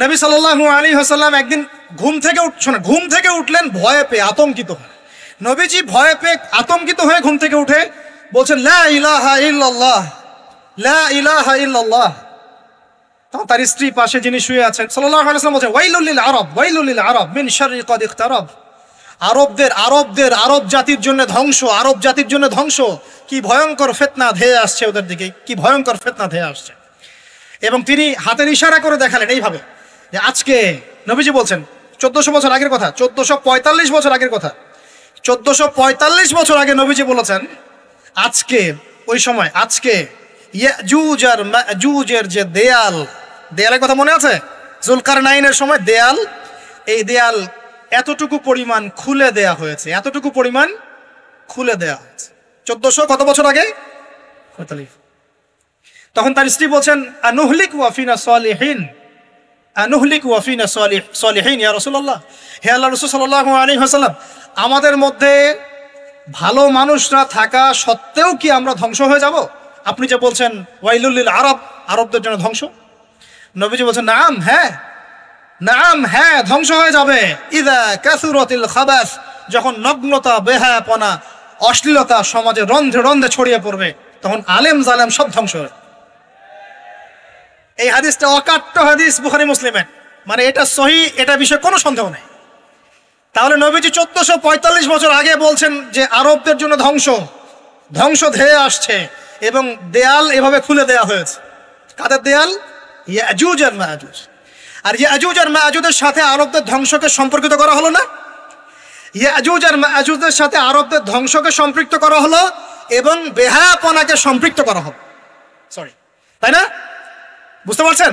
নবী সাল্লাল্লাহু আলাইহি ওয়াসাল্লাম একদিন ঘুম থেকে উঠলেন ভয়ে পেয়ে, আতঙ্কিত হয়ে। নবীজি ভয়ে পেয়ে আতঙ্কিত হয়ে ঘুম থেকে উঠে বলছেন, লা ইলাহা ইল্লাল্লাহ, লা ইলাহা ইল্লাল্লাহ। তখন তার স্ত্রী পাশে যিনি শুয়ে আছেন সাল্লাল্লাহু আলাইহি ওয়াসাল্লাম বলছেন, ওয়াইলুল লিল আরব, ওয়াইলুল লিল আরব মিন শাররি কদ ইখতারাব। আরব জাতির জন্য ধ্বংস, আরব জাতির জন্য ধ্বংস। কি ভয়ঙ্কর ফিতনা ধেয়ে আসছে ওদের দিকে, কি ভয়ঙ্কর ফিতনা ধেয়ে আসছে। এবং তিনি হাতের ইশারা করে দেখালেন এইভাবে যে আজকে, নবীজি বলছেন 1400 বছর আগের কথা, 1445 বছর আগের কথা, 1445 বছর আগে নবীজি বলেছেন আজকে, ওই সময় আজকে ইয়াজুজ আর মাজুজের যে দেয়ালের কথা মনে আছে? জুলকারনাইনের সময় দেয়াল, এই দেয়াল এতটুকু পরিমাণ খুলে দেয়া হয়েছে, এতটুকু পরিমাণ খুলে দেয়া হয়েছে 1400 কত বছর আগে? 45। তখন তার স্ত্রী বলছেন, আনুহলিক ওয়াফিনা সালিহিন, আনুহলিক ওয়াফিনা সালিহিন ইয়া রাসূলুল্লাহ। হে আল্লাহর রাসূল সাল্লাল্লাহু আলাইহি ওয়াসাল্লাম, আমাদের মধ্যে ভালো মানুষরা থাকা সত্ত্বেও কি আমরা ধ্বংস হয়ে যাব? আপনি যে বলছেন ওয়াইলুল লিল আরব, আরবদের জন্য ধ্বংস। নবীজি বলছেন, নাম, হ্যাঁ, নাম, হ্যাঁ, ধ্বংস হয়ে যাবে। ইযা কাসুরাতিল খাবাস, যখন নগ্নতা, বেহায়াপনা, অশ্লীলতা সমাজে রন্ধ্রে রন্ধ্রে ছড়িয়ে পড়বে, তখন আলেম জালেম সব ধ্বংস হবে। এই হাদিসটা অকাট্য হাদিস, বুখারী মুসলিমের, মানে এটা সহিহ, এটা বিষয়ে কোনো সন্দেহ নেই। তাহলে নবীজি 1445 বছর আগে বলছেন যে আরবদের জন্য ধ্বংস ধেয়ে আসছে, এবং দেয়াল এভাবে খুলে দেয়া হয়েছে। কাদের দেয়াল? ইয়াজুজ আর মাজুজ। আর ইয়াজুজ আর মাজুজের সাথে আরবদের ধ্বংসকে সম্পর্কিত করা হলো না? ইয়াজুজ আর মাজুজের সাথে আরবদের ধ্বংসকে সম্পৃক্ত করা হলো এবং বেহায়াপনাকে সম্পৃক্ত করা হলো, সরি, তাই না? বুঝতে পারছেন?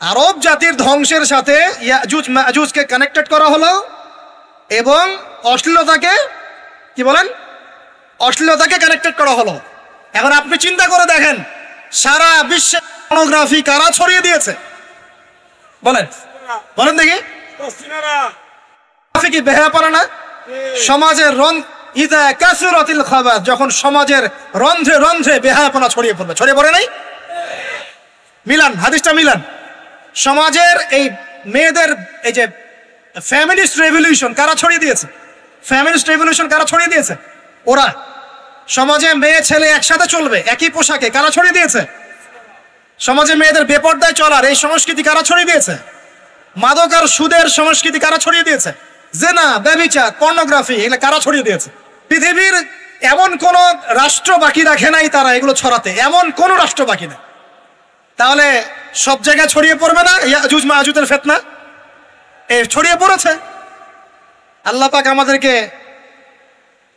আরব জাতির ধ্বংসের সাথে ইয়াজুজ মাজুজকে কানেক্টেড করা হলো এবং অশ্লীলতাকে, কি বলেন, অশ্লীলতাকে কানেক্টেড করা হলো। এখন আপনি চিন্তা করে দেখেন, সারা বিশ্বে পর্নোগ্রাফি কারা ছড়িয়ে দিয়েছে? বলেন বলেন দেখি। কি বেহায়াপনা না? সমাজের ইযা কাসুরাতিল খাবাস, যখন সমাজের রন্ধ্রে রন্ধ্রে বেহায়াপনা ছড়িয়ে পড়বে, ছড়িয়ে পড়ে নাই? মিলান, হাদিসটা মিলান। সমাজের এই মেয়েদের এই যে ফ্যামিলিস্ট রেভলিউশন কারা ছড়িয়ে দিয়েছে? ফ্যামিলিস্ট রেভলিউশন কারা ছড়িয়ে দিয়েছে? ওরা। সমাজে মেয়ে ছেলে একসাথে চলবে একই পোশাকে, কারা ছড়িয়ে দিয়েছে? সমাজে মেয়েদের বেপর্দায় চলার এই সংস্কৃতি কারা ছড়িয়ে দিয়েছে? মাদক আর সুদের সংস্কৃতি কারা ছড়িয়ে দিয়েছে? জেনা, ব্যভিচার, পর্নোগ্রাফি, এগুলো কারা ছড়িয়ে দিয়েছে? পৃথিবীর এমন কোন রাষ্ট্র বাকি রাখে নাই তারা এগুলো ছড়াতে, এমন কোন রাষ্ট্র বাকি নেই। তাহলে সব জায়গায় ছড়িয়ে পড়বে না ইয়াজুজ মাজুজের ফিতনা? ছড়িয়ে পড়েছে। আল্লাহ পাক আমাদেরকে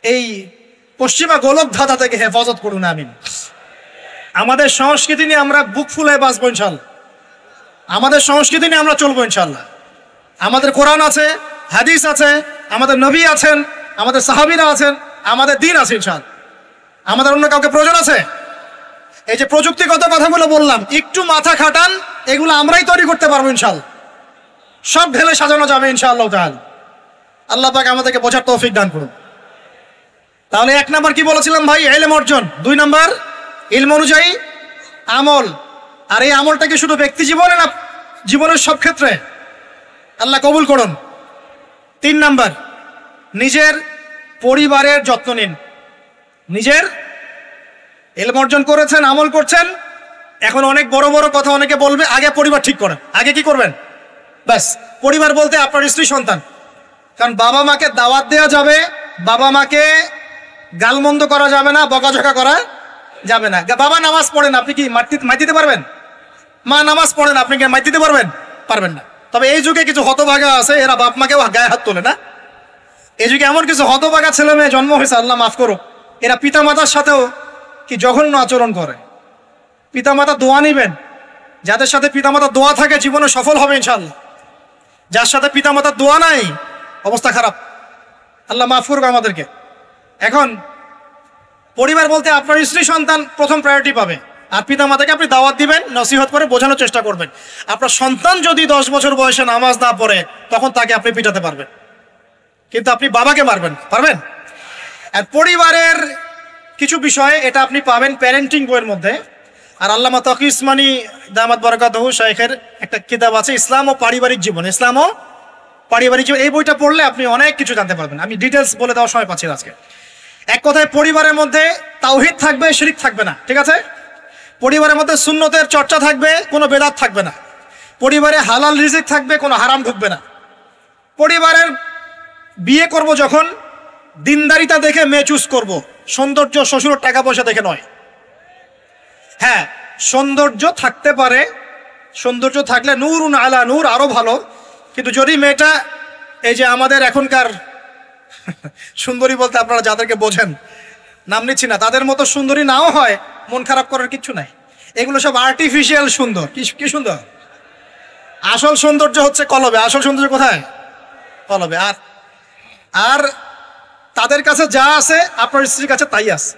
এই পশ্চিমা গোলক ধাঁধা থেকে হেফাজত করুন, আমিন। আমাদের সংস্কৃতি নিয়ে আমরা বুক ফুলায় বাঁচবো ইনশাল্লাহ, আমাদের সংস্কৃতি নিয়ে আমরা চলবো ইনশাল্লাহ। আমাদের কোরআন আছে, হাদিস আছে, আমাদের নবী আছেন, আমাদের সাহাবীরা আছেন, আমাদের দিন আছে ইনশাল্লাহ। আমাদের অন্য কাউকে প্রয়োজন আছে? এই যে প্রযুক্তিগত কথাগুলো বললাম, একটু মাথা খাটান, এগুলো আমরাই তৈরি করতে পারবো ইনশাল্লাহ। সব ঢেলে সাজানো যাবে ইনশাআল্লাহ তাআলা। আল্লাহ পাক আমাদেরকে বোঝার তৌফিক দান করুন। তাহলে 1 নাম্বার কি বলেছিলাম ভাই? ইলম অর্জন। 2 নাম্বার ইলম অনুযায়ী আমল। আর এই আমলটা কি শুধু ব্যক্তি জীবনে না জীবনের সব ক্ষেত্রে? আল্লাহ কবুল করুন। 3 নাম্বার নিজের পরিবারের যত্ন নিন। নিজের ইলম অর্জন করেছেন, আমল করছেন, এখন অনেক বড় বড় কথা অনেকে বলবে, আগে পরিবার ঠিক করেন। আগে কি করবেন? ব্যাস, পরিবার বলতে আপনার স্ত্রী সন্তান। কারণ বাবা মাকে দাওয়াত দেওয়া যাবে, বাবা মাকে গালমন্দ করা যাবে না, বকাঝকা করা যাবে না। বাবা নামাজ পড়েন, আপনি কি মাইর দিতে পারবেন? মা নামাজ পড়েন, আপনি কি মাইর দিতে পারবেন? পারবেন না। তবে এই যুগে কিছু হতভাগা আছে, এরা বাপ মাকেও গায়ে হাত তোলে না। এই যুগে এমন কিছু হতভাগা ছেলে মেয়ে জন্ম হয়েছে, আল্লাহ মাফ করুক, এরা পিতামাতার সাথেও কি জঘন্য আচরণ করে। পিতামাতা দোয়া নিবেন, যাদের সাথে পিতামাতার দোয়া থাকে জীবনে সফল হবে ইনশাআল্লাহ। যার সাথে পিতামাতার দোয়া নাই, অবস্থা খারাপ। আল্লাহ মাফ করুক আমাদেরকে। এখন পরিবার বলতে আপনার স্ত্রী সন্তান প্রথম প্রায়োরিটি পাবে, আর পিতামাতাকে আপনি দাওয়াত দিবেন, নসিহত করে বোঝানোর চেষ্টা করবেন। আপনার সন্তান যদি 10 বছর বয়সে নামাজ না পড়ে, তখন তাকে আপনি পিটাতে পারবেন, কিন্তু আপনি বাবাকে মারবেন পারবেন? আর পরিবারের কিছু বিষয়ে এটা আপনি পাবেন প্যারেন্টিং বইয়ের মধ্যে। আর আল্লামা তাকি উসমানী দামাত বারাকাতুহু শাইখের একটা কিতাব আছে ইসলাম ও পারিবারিক জীবন, ইসলাম ও পারিবারিক জীবন। এই বইটা পড়লে আপনি অনেক কিছু জানতে পারবেন। আমি ডিটেলস বলে দেওয়ার সময় পাচ্ছি না আজকে। এক কথায় পরিবারের মধ্যে তাওহীদ থাকবে, শিরক থাকবে না, ঠিক আছে? পরিবারের মধ্যে সুন্নতের চর্চা থাকবে, কোনো বেদাত থাকবে না। পরিবারে হালাল রিজিক থাকবে, কোনো হারাম ঢুকবে না। পরিবারের বিয়ে করব যখন দিনদারিতা দেখে মেয়ে চুজ করব, সৌন্দর্য শ্বশুরের টাকা পয়সা দেখে নয়। হ্যাঁ, সৌন্দর্য থাকতে পারে, সৌন্দর্য থাকলে নূরুন আলা নূর, আরো ভালো। কিন্তু যদি মেয়েটা এই যে আমাদের এখনকার সুন্দরী বলতে আপনারা যাদেরকে বোঝেন, নাম নিচ্ছি না, তাদের মতো সুন্দরী নাও হয়, মন খারাপ করার কিচ্ছু নাই। এগুলো সব আর্টিফিশিয়াল সুন্দর। কি সুন্দর? আসল সৌন্দর্য হচ্ছে কলবে। আসল সৌন্দর্য কোথায়? কলবে। আর তাদের কাছে যা আছে আপনার স্ত্রীর কাছে তাই আছে।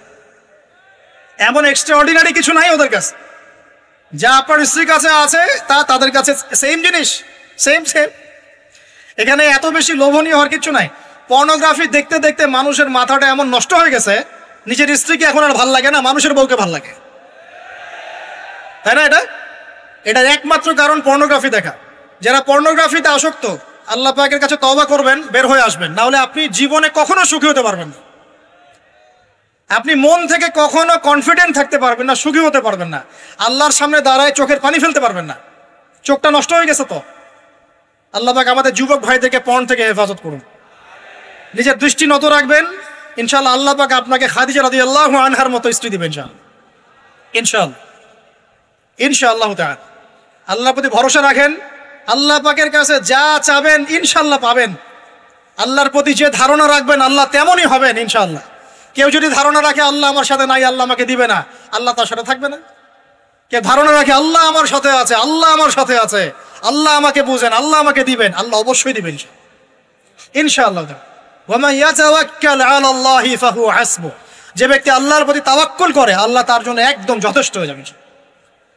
এমন এক্সট্রাঅর্ডিনারি কিছু নাই ওদের কাছে। যা আপনার স্ত্রীর কাছে আছে তা তাদের কাছে সেম জিনিস, সেম। এখানে এত বেশি লোভনীয় হওয়ার কিছু নাই। পর্নোগ্রাফি দেখতে দেখতে মানুষের মাথাটা এমন নষ্ট হয়ে গেছে, নিজের স্ত্রীকে এখন আর ভাল লাগে না, মানুষের বউকে ভাল লাগে, তাই না? এটার একমাত্র কারণ পর্নোগ্রাফি দেখা। যারা পর্নোগ্রাফিতে আসক্ত, আল্লাহ পাকের কাছে তওবা করবেন, বের হয়ে আসবেন, না হলে আপনি জীবনে কখনো সুখী হতে পারবেন না। আপনি মন থেকে কখনো কনফিডেন্ট থাকতে পারবেন না, সুখী হতে পারবেন না। আল্লাহর সামনে দাঁড়ায় চোখের পানি ফেলতে পারবেন না, চোখটা নষ্ট হয়ে গেছে। তো আল্লাহ পাক আমাদের যুবক ভাইদেরকে পর্ন থেকে হেফাজত করুন। নিজের দৃষ্টি নত রাখবেন, ইনশাআল্লাহ আল্লাহ পাক আপনাকে খাদিজা রাদিয়াল্লাহু আনহার মতো স্ত্রী দিবেন ইনশাআল্লাহ তাআলা। আল্লাহর প্রতি ভরসা রাখেন, আল্লাহ পাকের কাছে যা চাবেন ইনশাআল্লাহ পাবেন। আল্লাহর প্রতি যে ধারণা রাখবেন আল্লাহ তেমনই হবেন ইনশাআল্লাহ। কেউ যদি ধারণা রাখে আল্লাহ আমার সাথে নাই, আল্লাহ আমাকে দিবে না, আল্লাহ তার সাথে থাকবে না। কেউ ধারণা রাখে আল্লাহ আমার সাথে আছে, আল্লাহ আমার সাথে আছে, আল্লাহ আমাকে বুঝেন, আল্লাহ আমাকে দিবেন, আল্লাহ অবশ্যই দিবেন ইনশাআল্লাহ। ওয়ামান ইয়াতাওয়াক্কাল আলাল্লাহি ফাহুয়া হাসবুহ, যে ব্যক্তি আল্লাহর প্রতি তাওয়াক্কুল করে আল্লাহ তার জন্য একদম যথেষ্ট হয়ে যাবে।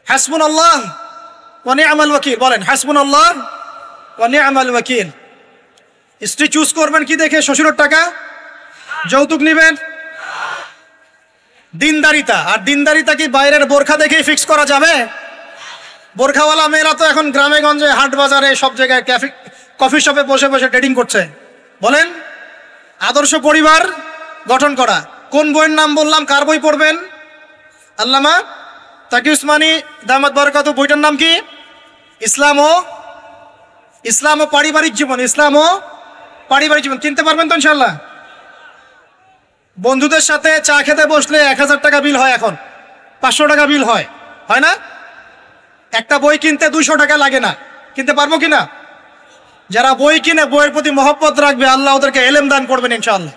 হাসবুনাল্লাহ ওয়া নি'মাল ওয়াকিল, বলেন হাসবুনাল্লাহ ওয়া নি'মাল ওয়াকিল। স্ত্রী চুজ করবেন কি দেখে? শ্বশুরের টাকা, যৌতুক নেবেন, দিনদারিতা। আর দিনদারিতা কি বাইরের বোরখা দেখেই ফিক্স করা যাবে? বোরখাওয়ালা মেয়েরা তো এখন গ্রামে গঞ্জে, হাট বাজারে, সব জায়গায় কফি শপে বসে বসে ট্রেডিং করছে। বলেন, আদর্শ পরিবার গঠন করা। কোন বইয়ের নাম বললাম? কার বই পড়বেন? আল্লামা তাকি উসমানী দামাত বারাকাতুহু, বইটার নাম কি? ইসলাম ও পারিবারিক জীবন। ইসলাম ও পারিবারিক জীবন কিনতে পারবেন তো ইনশাআল্লাহ? বন্ধুদের সাথে চা খেতে বসলে 1000 টাকা বিল হয়, এখন 500 টাকা বিল হয় না? একটা বই কিনতে 200 টাকা লাগে না। কিনতে পারবো কিনা? যারা বই কিনে বইয়ের প্রতি মহব্বত রাখবে আল্লাহ ওদেরকে এলেম দান করবেন ইনশাআল্লাহ।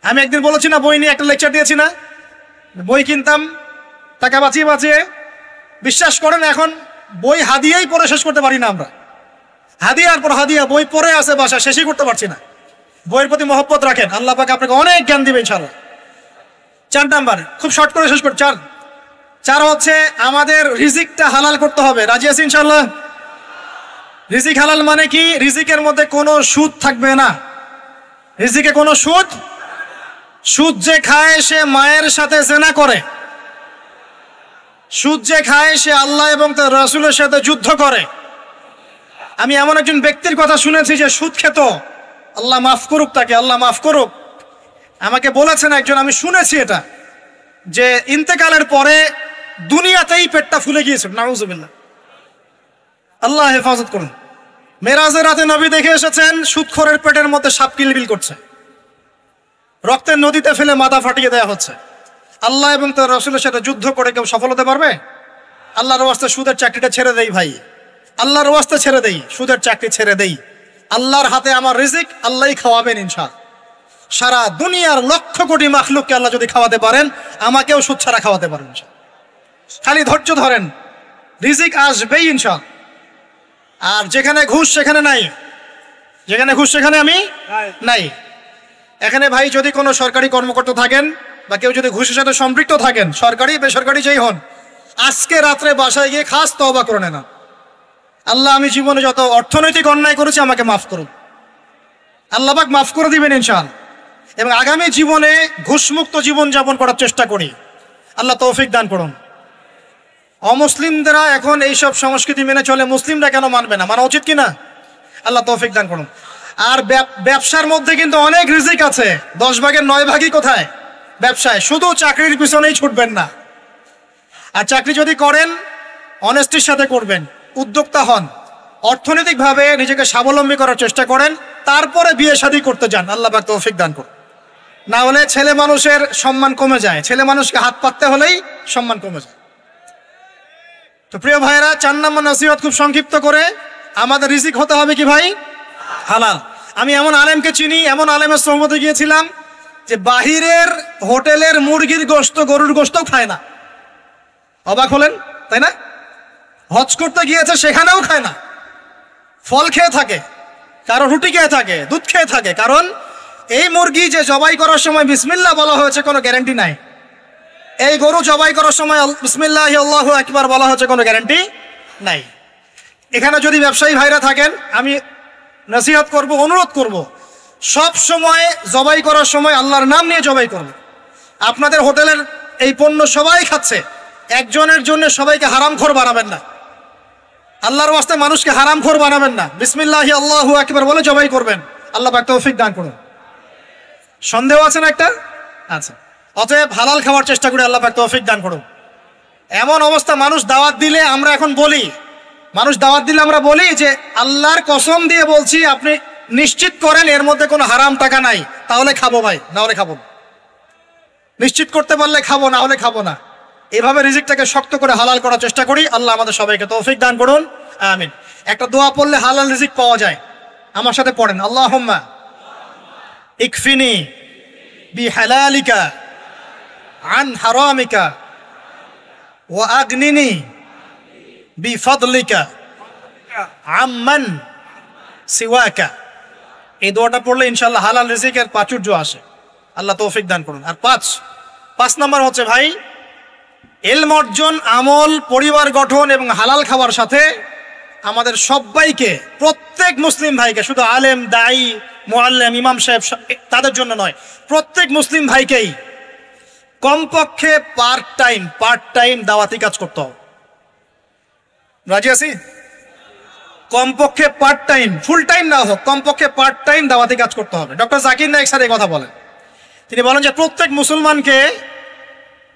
আমি একদিন বলেছি না, বই নিয়ে একটা লেকচার দিয়েছি না, বই কিনতাম টাকা বাঁচিয়ে বাঁচিয়ে। বিশ্বাস করেন এখন বই হাদিয়াই পড়ে শেষ করতে পারি না আমরা। হাদিয়ার পর হাদিয়া বই পড়ে আছে বাসা, শেষই করতে পারছি না। বইয়ের প্রতি মহব্বত রাখেন, আল্লাহ পাক আপনাকে অনেক জ্ঞান দিবে ইনশাআল্লাহ। 4 নাম্বার, খুব শর্ট করে শেষ করি। 4 হচ্ছে আমাদের রিজিকটা হালাল করতে হবে। রাজি আছি ইনশাআল্লাহ? রিজিক হালাল মানে কি? রিজিকের মধ্যে কোনো সুদ থাকবে না। রিজিকে কোনো সুদ যে খায় সে মায়ের সাথে জিনা করে, সুদ যে খায় সে আল্লাহ এবং তার রাসূলের সাথে যুদ্ধ করে। আমি এমন একজন ব্যক্তির কথা শুনেছি যে সুদ খেত, আল্লাহ মাফ করুক তাকে, আল্লাহ মাফ করুক। আমাকে বলেছেন একজন, আমি শুনেছি এটা, যে ইন্তেকালের পরে দুনিয়াতেই পেটটা ফুলে গিয়েছিল। নাউজুবিল্লাহ, আল্লাহ হেফাজত করুন। মেরাজের রাতে নবী দেখে এসেছেন সুদখোরের পেটের মধ্যে সাপ কিলবিল করছে, রক্তের নদীতে ফেলে মাথা ফাটিয়ে দেওয়া হচ্ছে। আল্লাহ এবং তার রাসূলের সাথে যুদ্ধ করে কেউ সফল হতে পারবে? আল্লাহর ওয়াস্তে সুদের চাকরিটা ছেড়ে দেই ভাই, আল্লাহর ওয়াস্তে ছেড়ে দেই, সুদের চাকরি ছেড়ে দেই। আল্লাহর হাতে আমার রিজিক, আল্লাহই খাওয়াবেন ইনশাআল্লাহ। সারা দুনিয়ার লক্ষ কোটি মাখলুককে আল্লাহ যদি খাওয়াতে পারেন, আমাকেও সুদ ছাড়া খাওয়াতে পারেন ইনশাআল্লাহ। খালি ধৈর্য ধরেন, রিজিক আসবেই ইনশাআল্লাহ। আর যেখানে ঘুষ সেখানে নাই, যেখানে ঘুষ সেখানে আমি নাই। এখানে ভাই যদি কোনো সরকারি কর্মকর্তা থাকেন বা কেউ যদি ঘুষের সাথে সম্পৃক্ত থাকেন, সরকারি বেসরকারি যেই হন, আজকে রাত্রে বাসায় গিয়ে খাস তওবা করে নেন, আল্লাহ আমি জীবনে যত অর্থনৈতিক অন্যায় করেছি আমাকে মাফ করুন। আল্লাহ পাক মাফ করে দিবেন ইনশাআল্লাহ। এবং আগামী জীবনে ঘুষমুক্ত জীবন যাপন করার চেষ্টা করি, আল্লাহ তৌফিক দান করুন। অমুসলিমরা এখন এইসব সংস্কৃতি মেনে চলে, মুসলিমরা কেন মানবে না? মানা উচিত কিনা? আল্লাহ তৌফিক দান করুন। আর ব্যবসার মধ্যে কিন্তু অনেক রিজিক আছে, 10 ভাগের 9 ভাগই কোথায়? ব্যবসায়। শুধু চাকরির পিছনেই ছুটবেন না। আর চাকরি যদি করেন অনেস্টির সাথে করবেন, উদ্যোক্তা হন, অর্থনৈতিকভাবে নিজেকে স্বাবলম্বী করার চেষ্টা করেন, তারপরে বিয়ে শাদী করতে যান। আল্লাহ পাক তৌফিক দান করুন। না হলে ছেলে মানুষের সম্মান কমে যায়, ছেলে মানুষকে হাত পাততে হলেই সম্মান কমে যায়। তো প্রিয় ভাইরা, 4 নম্বর নসিহত খুব সংক্ষিপ্ত করে, আমাদের রিজিক হতে হবে কি ভাই? হালাল। আমি এমন আলেমকে চিনি, এমন আলেমের সোহবতে গিয়েছিলাম যে বাহিরের হোটেলের মুরগির গোশত, গরুর গোশতও খায় না। অবাক হলেন তাই না? হজ করতে গিয়েছে, সেখানেও খায় না, ফল খেয়ে থাকে, কারো রুটি খেয়ে থাকে, দুধ খেয়ে থাকে। কারণ এই মুরগি যে জবাই করার সময় বিসমিল্লাহ বলা হয়েছে কোনো গ্যারান্টি নাই। এই গরু জবাই করার সময় বিসমিল্লাহ আল্লাহু আকবার বলা হয়েছে কোনো গ্যারান্টি নাই। এখানে যদি ব্যবসায়ী ভাইরা থাকেন, আমি নসিহত করব, অনুরোধ করব, সব সময় জবাই করার সময় আল্লাহর নাম নিয়ে জবাই করবে। আপনাদের হোটেলের এই পণ্য সবাই খাচ্ছে, একজনের জন্য সবাইকে হারামখোর বানাবেন না। আল্লাহর ওয়াস্তে মানুষকে হারামখোর বানাবেন না। বিসমিল্লাহি আল্লাহু আকবার বলে জবাই করবেন। আল্লাহ পাক তৌফিক দান করুন। সন্দেহ আছে না একটা? আচ্ছা। অতএব হালাল খাওয়ার চেষ্টা করি, আল্লাহ পাক তৌফিক দান করুন। এমন অবস্থা, মানুষ দাওয়াত দিলে আমরা এখন বলি, আমরা বলি যে আল্লাহর কসম দিয়ে বলছি, আপনি নিশ্চিত করেন এর মধ্যে কোনো হারাম টাকা নাই, তাহলে খাবো ভাই, না হলে খাবো না। নিশ্চিত করতে পারলে খাবো, না হলে খাবো না। এভাবে রিজিকটাকে শক্ত করে হালাল করার চেষ্টা করি। আল্লাহ আমাদের সবাইকে তৌফিক দান করুন, আমিন। একটা দোয়া পড়লে হালাল রিজিক পাওয়া যায়, আমার সাথে পড়েন। আল্লাহুম্মা ইকফিনি বিহালালিকা আন হারামিকা ওয়া আগনিনি বিফাদলিকা আম্মান সিওয়াকা। এই দোয়াটা পড়লে ইনশাআল্লাহ হালাল রিজিকের প্রাচুর্য আসে। আল্লাহ তৌফিক দান করুন। আর 5 নম্বর হচ্ছে ভাই, ইলম অর্জন, আমল, পরিবার গঠন এবং হালাল খাওয়ার সাথে আমাদের সবাইকে, প্রত্যেক মুসলিম ভাইকে, শুধু আলেম, দায়ী, মুআল্লিম, ইমাম সাহেব তাদের জন্য নয়, প্রত্যেক মুসলিম ভাইকেই কমপক্ষে পার্ট টাইম দাওয়াতি কাজ করতে হবে। রাজি আছি? কমপক্ষে পার্ট টাইম, ফুল টাইম না হোক, কমপক্ষে পার্ট টাইম দাওয়াতি কাজ করতে হবে। ডক্টর জাকির নায়েক স্যার এই কথা বলেন। তিনি বলেন যে প্রত্যেক মুসলমানকে,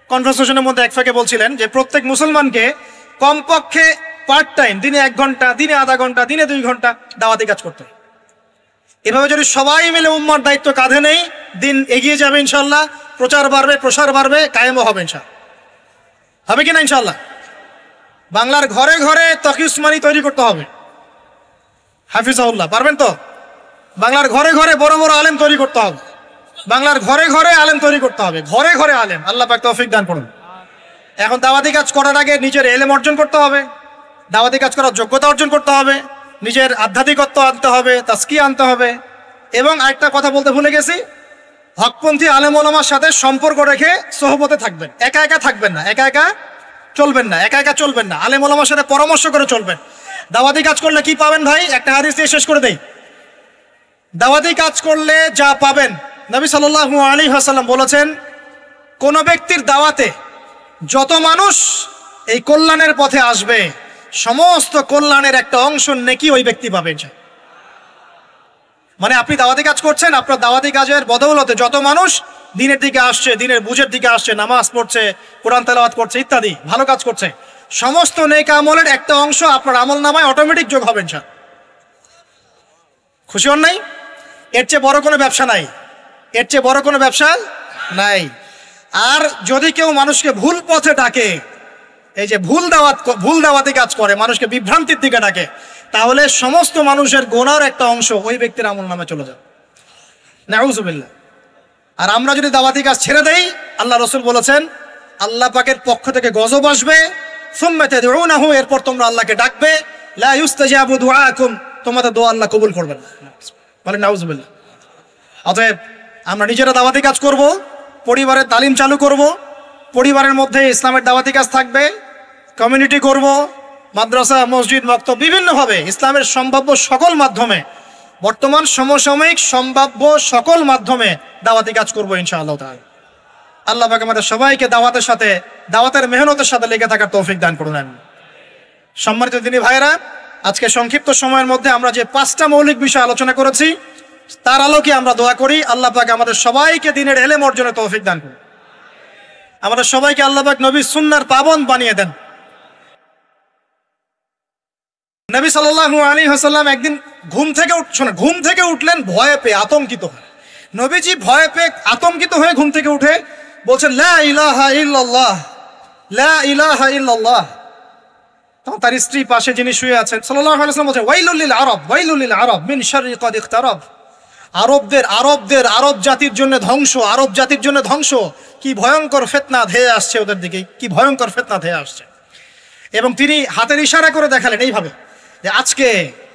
কনভারসেশনের মধ্যে এক ফাঁকে বলছিলেন যে প্রত্যেক মুসলমানকে কমপক্ষে পার্ট টাইম, দিনে 1 ঘন্টা, দিনে আধা ঘন্টা, দিনে 2 ঘন্টা দাওয়াতি কাজ করতে হবে। এভাবে যদি সবাই মিলে উম্মার দায়িত্ব কাঁধে নেই, দিন এগিয়ে যাবে ইনশাল্লাহ, প্রচার বাড়বে, প্রসার বাড়বে, কায়েমও হবে ইনশাল্লাহ। হবে কিনা ইনশাল্লাহ? বাংলার ঘরে ঘরে তকি উসমানী তৈরি করতে হবে, হাফিজাহুল্লাহ। পারবেন তো? বাংলার ঘরে ঘরে বড় বড় আলেম তৈরি করতে হবে, বাংলার ঘরে ঘরে আলেম তৈরি করতে হবে, ঘরে ঘরে আলেম। আল্লাহ পাক তৌফিক দান করুন। এখন দাওয়াতি কাজ করার আগে নিজের ইলম অর্জন করতে হবে, দাওয়াতি কাজ করার যোগ্যতা অর্জন করতে হবে, নিজের আধ্যাত্মিকত্ব আনতে হবে, তাজকিয়া আনতে হবে। এবং আরেকটা কথা বলতে ভুলে গেছি, হকপন্থী আলেম ওলামার সাথে সম্পর্ক রেখে সোহবতে থাকবেন। একা একা থাকবেন না, একা একা চলবেন না, আলেম ওলামার সাথে পরামর্শ করে চলবেন। দাওয়াতি কাজ করলে কি পাবেন ভাই? একটা হাদিস দিয়ে শেষ করে দেই। দাওয়াতি কাজ করলে যা পাবেন, নবী সাল্লাল্লাহু আলাইহি ওয়াসাল্লাম বলেছেন, কোন ব্যক্তির দাওয়াতে যত মানুষ এই কল্যাণের পথে আসবে, সমস্ত কল্যাণের একটা অংশ নেকি ওই ব্যক্তি পাবেন। মানে আপনি দাওয়াতি কাজ করছেন, আপনার দাওয়াতি কাজের বদৌলতে যত মানুষ দিনের দিকে আসছে, দিনের বুঝের দিকে আসছে, নামাজ পড়ছে, কোরআন তেলাওয়াত করছে, ইত্যাদি ভালো কাজ করছে, সমস্ত নেক আমলের একটা অংশ আপনার আমল নামায় অটোমেটিক যোগ হবেন। খুশি হন নাই? এর চেয়ে বড় কোনো ব্যবসা নাই, আর যদি কেউ মানুষকে ভুল পথে ডাকে, এই যে ভুল দাওয়াতি কাজ করে, মানুষকে বিভ্রান্তির দিকে ডাকে, তাহলে সমস্ত মানুষের গুনার একটা অংশ ওই ব্যক্তির আমল নামে চলে যাবে। নাউযুবিল্লাহ। আর আমরা যদি দাওয়াতি কাজ ছেড়ে দেই, আল্লাহ রাসূল বলেছেন আল্লাহ পাকের পক্ষ থেকে গজব আসবে, সুম্মা তাদউনাহু, এরপর তোমরা আল্লাহকে ডাকবে, লা ইউস্তাজাবু দুআকুম, তোমাদের দোয়া আল্লাহ কবুল করবেন না। বলেন নাউযুবিল্লাহ। অতএব আমরা নিজেরা দাওয়াতি কাজ করব, পরিবারের তালিম চালু করব, পরিবারের মধ্যে ইসলামের দাওয়াতি কাজ থাকবে, কমিউনিটি করব, মাদ্রাসা, মসজিদ, মক্তব, বিভিন্নভাবে ইসলামের সম্ভাব্য সকল মাধ্যমে, বর্তমান সমসাময়িক সম্ভাব্য সকল মাধ্যমে দাওয়াতি কাজ করব ইনশাআল্লাহ তাআলা। আল্লাহ পাক আমাদের সবাইকে দাওয়াতের মেহনতের সাথে লেগে থাকার তৌফিক দান করুন। আমিন। সম্মানিত দিনী ভাইরা, আজকে সংক্ষিপ্ত সময়ের মধ্যে আমরা যে 5টা মৌলিক বিষয় আলোচনা করেছি তার আলোকে আমরা দোয়া করি আল্লাহ পাক আমাদের সবাইকে দ্বীনের ইলম অর্জনের তৌফিক দান করুন। আমাদের সবাইকে আল্লাহ পাক নবীর সুন্নাহর পাবন্দ বানিয়ে দেন। নবী সাল্লাল্লাহু আলাইহি ওয়াসাল্লাম একদিন ঘুম থেকে উঠলেন ভয়ে পেয়ে, আতঙ্কিত হয়ে। নবীজি ভয়ে পেয়ে আতঙ্কিত হয়ে ঘুম থেকে উঠে বলছেন, লা ইলাহা ইল্লাল্লাহ, লা ইলাহা ইল্লাল্লাহ। তখন তার স্ত্রী পাশে যিনি শুয়ে আছেন সাল্লাল্লাহু আলাইহি ওয়াসাল্লাম বলছেন, ওয়াইলুল লিল আরব, ওয়াইলুল লিল আরব মিন শাররি কদ ইখতারাব। আরব জাতির জন্য ধ্বংস, আরব জাতির জন্য ধ্বংস। কি ভয়ঙ্কর ফিতনা ধেয়ে আসছে ওদের দিকে, কি ভয়ঙ্কর ফিতনা ধেয়ে আসছে। এবং তিনি হাতের ইশারা করে দেখালেন এইভাবে যে আজকে,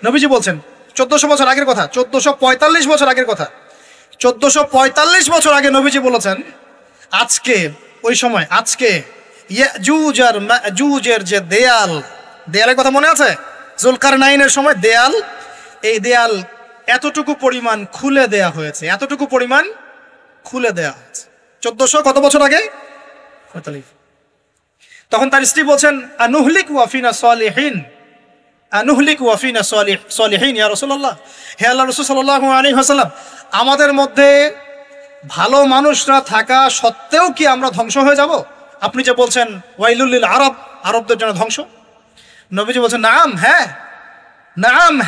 নবীজি বলছেন 1400 বছর আগের কথা, 1445 বছর আগের কথা, 1445 বছর আগে নবীজি বলেছেন আজকে, ওই সময় আজকে ইয়াজুজ আর মাজুজের যে দেয়ালের কথা মনে আছে? জুলকারনাইনের সময় এই দেয়াল এতটুকু পরিমাণ খুলে দেয়া হয়েছে, এতটুকু পরিমাণ খুলে দেয়া হয়েছে 1400 কত বছর আগে? 45। তখন তার স্ত্রী বলছেন, আনুহলিক ওয়াফিনা সালিহিন, আনুহলিক ওয়াফিনা সালিহিন ইয়া রাসূলুল্লাহ। হে আল্লাহর রাসূল সাল্লাল্লাহু আলাইহি ওয়াসাল্লাম, আমাদের মধ্যে ভালো মানুষরা থাকা সত্ত্বেও কি আমরা ধ্বংস হয়ে যাব? আপনি যে বলছেন ওয়াইলুল লিল আরব, আরবদের জন্য ধ্বংস। নবীজি বলছেন, নাম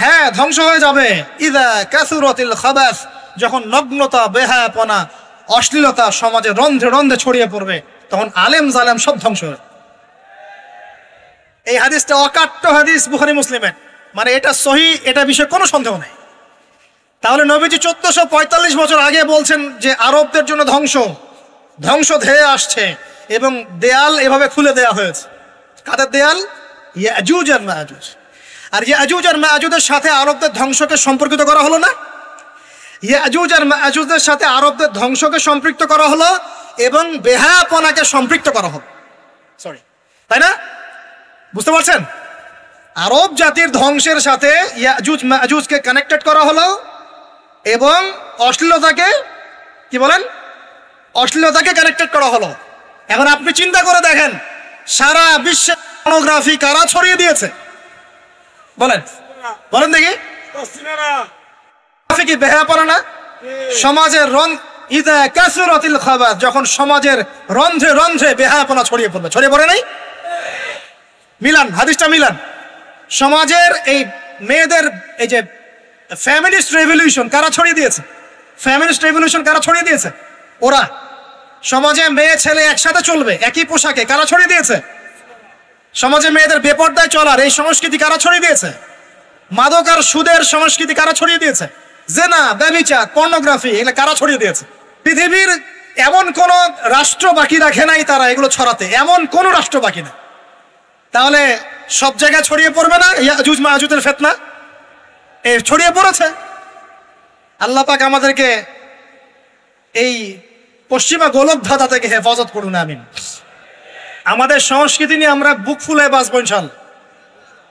হ্যাঁ ধ্বংস হয়ে যাবে। ইযা কাসুরাতিল খাবাস, যখন নগ্নতা, বেহায়াপনা, অশ্লীলতা সমাজে রন্ধ্রে রন্ধ্রে ছড়িয়ে পড়বে, তখন আলেম জালেম সব ধ্বংস হবে। এই হাদিসটা অকাট্য হাদিস, বুখারী মুসলিমের, মানে এটা সহিহ, এটা বিষয়ে কোনো সন্দেহ নেই। তাহলে নবীজি 1445 বছর আগে বলছেন যে আরবদের জন্য ধ্বংস ধেয়ে আসছে, এবং দেয়াল এভাবে খুলে দেয়া হয়েছে। কাদের দেয়াল? ইয়াজুজ আর মাজুজ। আর ইয়াজুজ আর মাজুজের সাথে আরবদের ধ্বংসকে সম্পর্কিত করা হলো না? ইয়াজুজ আর মাজুজের সাথে আরবদের ধ্বংসকে সম্পৃক্ত করা হলো এবং বেহায়াপনাকে সম্পৃক্ত করা হলো, তাই না? বুঝতে পারছেন? আরব জাতির ধ্বংসের সাথে ইয়াজুজ মাজুজকে কানেক্টেড করা হলো এবং অশ্লীলতাকে, কি বলেন, অশ্লীলতাকে কানেক্টেড করা হলো। এখন আপনি চিন্তা করে দেখেন, সারা বিশ্বে পর্নোগ্রাফি কারা ছড়িয়ে দিয়েছে? বলেন দেখি। কি বেহায়াপনা না? সমাজের ইযা কাসুরাতিল খাবাস, যখন সমাজের রন্ধ্রে রন্ধ্রে বেহায়াপনা ছড়িয়ে পড়ে নাই? মিলান, হাদিসটা মিলান। সমাজের এই মেয়েদের এই যে ফ্যামিলিস্ট রেভলিউশন কারা ছড়িয়ে দিয়েছে? ফ্যামিলিস্ট রেভলিউশন কারা ছড়িয়ে দিয়েছে? ওরা। সমাজে মেয়ে ছেলে একসাথে চলবে একই পোশাকে, কারা ছড়িয়ে দিয়েছে? সমাজে মেয়েদের বেপর্দায় চলার এই সংস্কৃতি কারা ছড়িয়ে দিয়েছে? মাদক আর সুদের সংস্কৃতি কারা ছড়িয়ে দিয়েছে? জেনা, ব্যভিচার, পর্নোগ্রাফি, এগুলো কারা ছড়িয়ে দিয়েছে? পৃথিবীর এমন কোন রাষ্ট্র বাকি রাখে নাই তারা এগুলো ছড়াতে, এমন কোন রাষ্ট্র বাকি নেই। তাহলে সব জায়গায় ছড়িয়ে পড়বে না ইয়াজুজ মাজুজের ফিতনা? ছড়িয়ে পড়েছে। আল্লাহ পাক আমাদেরকে এই পশ্চিমা গোলক ধাঁধা থেকে হেফাজত করুন, আমিন। আমাদের সংস্কৃতি নিয়ে আমরা বুক ফুলায় বাঁচবো ইনশাল্লাহ,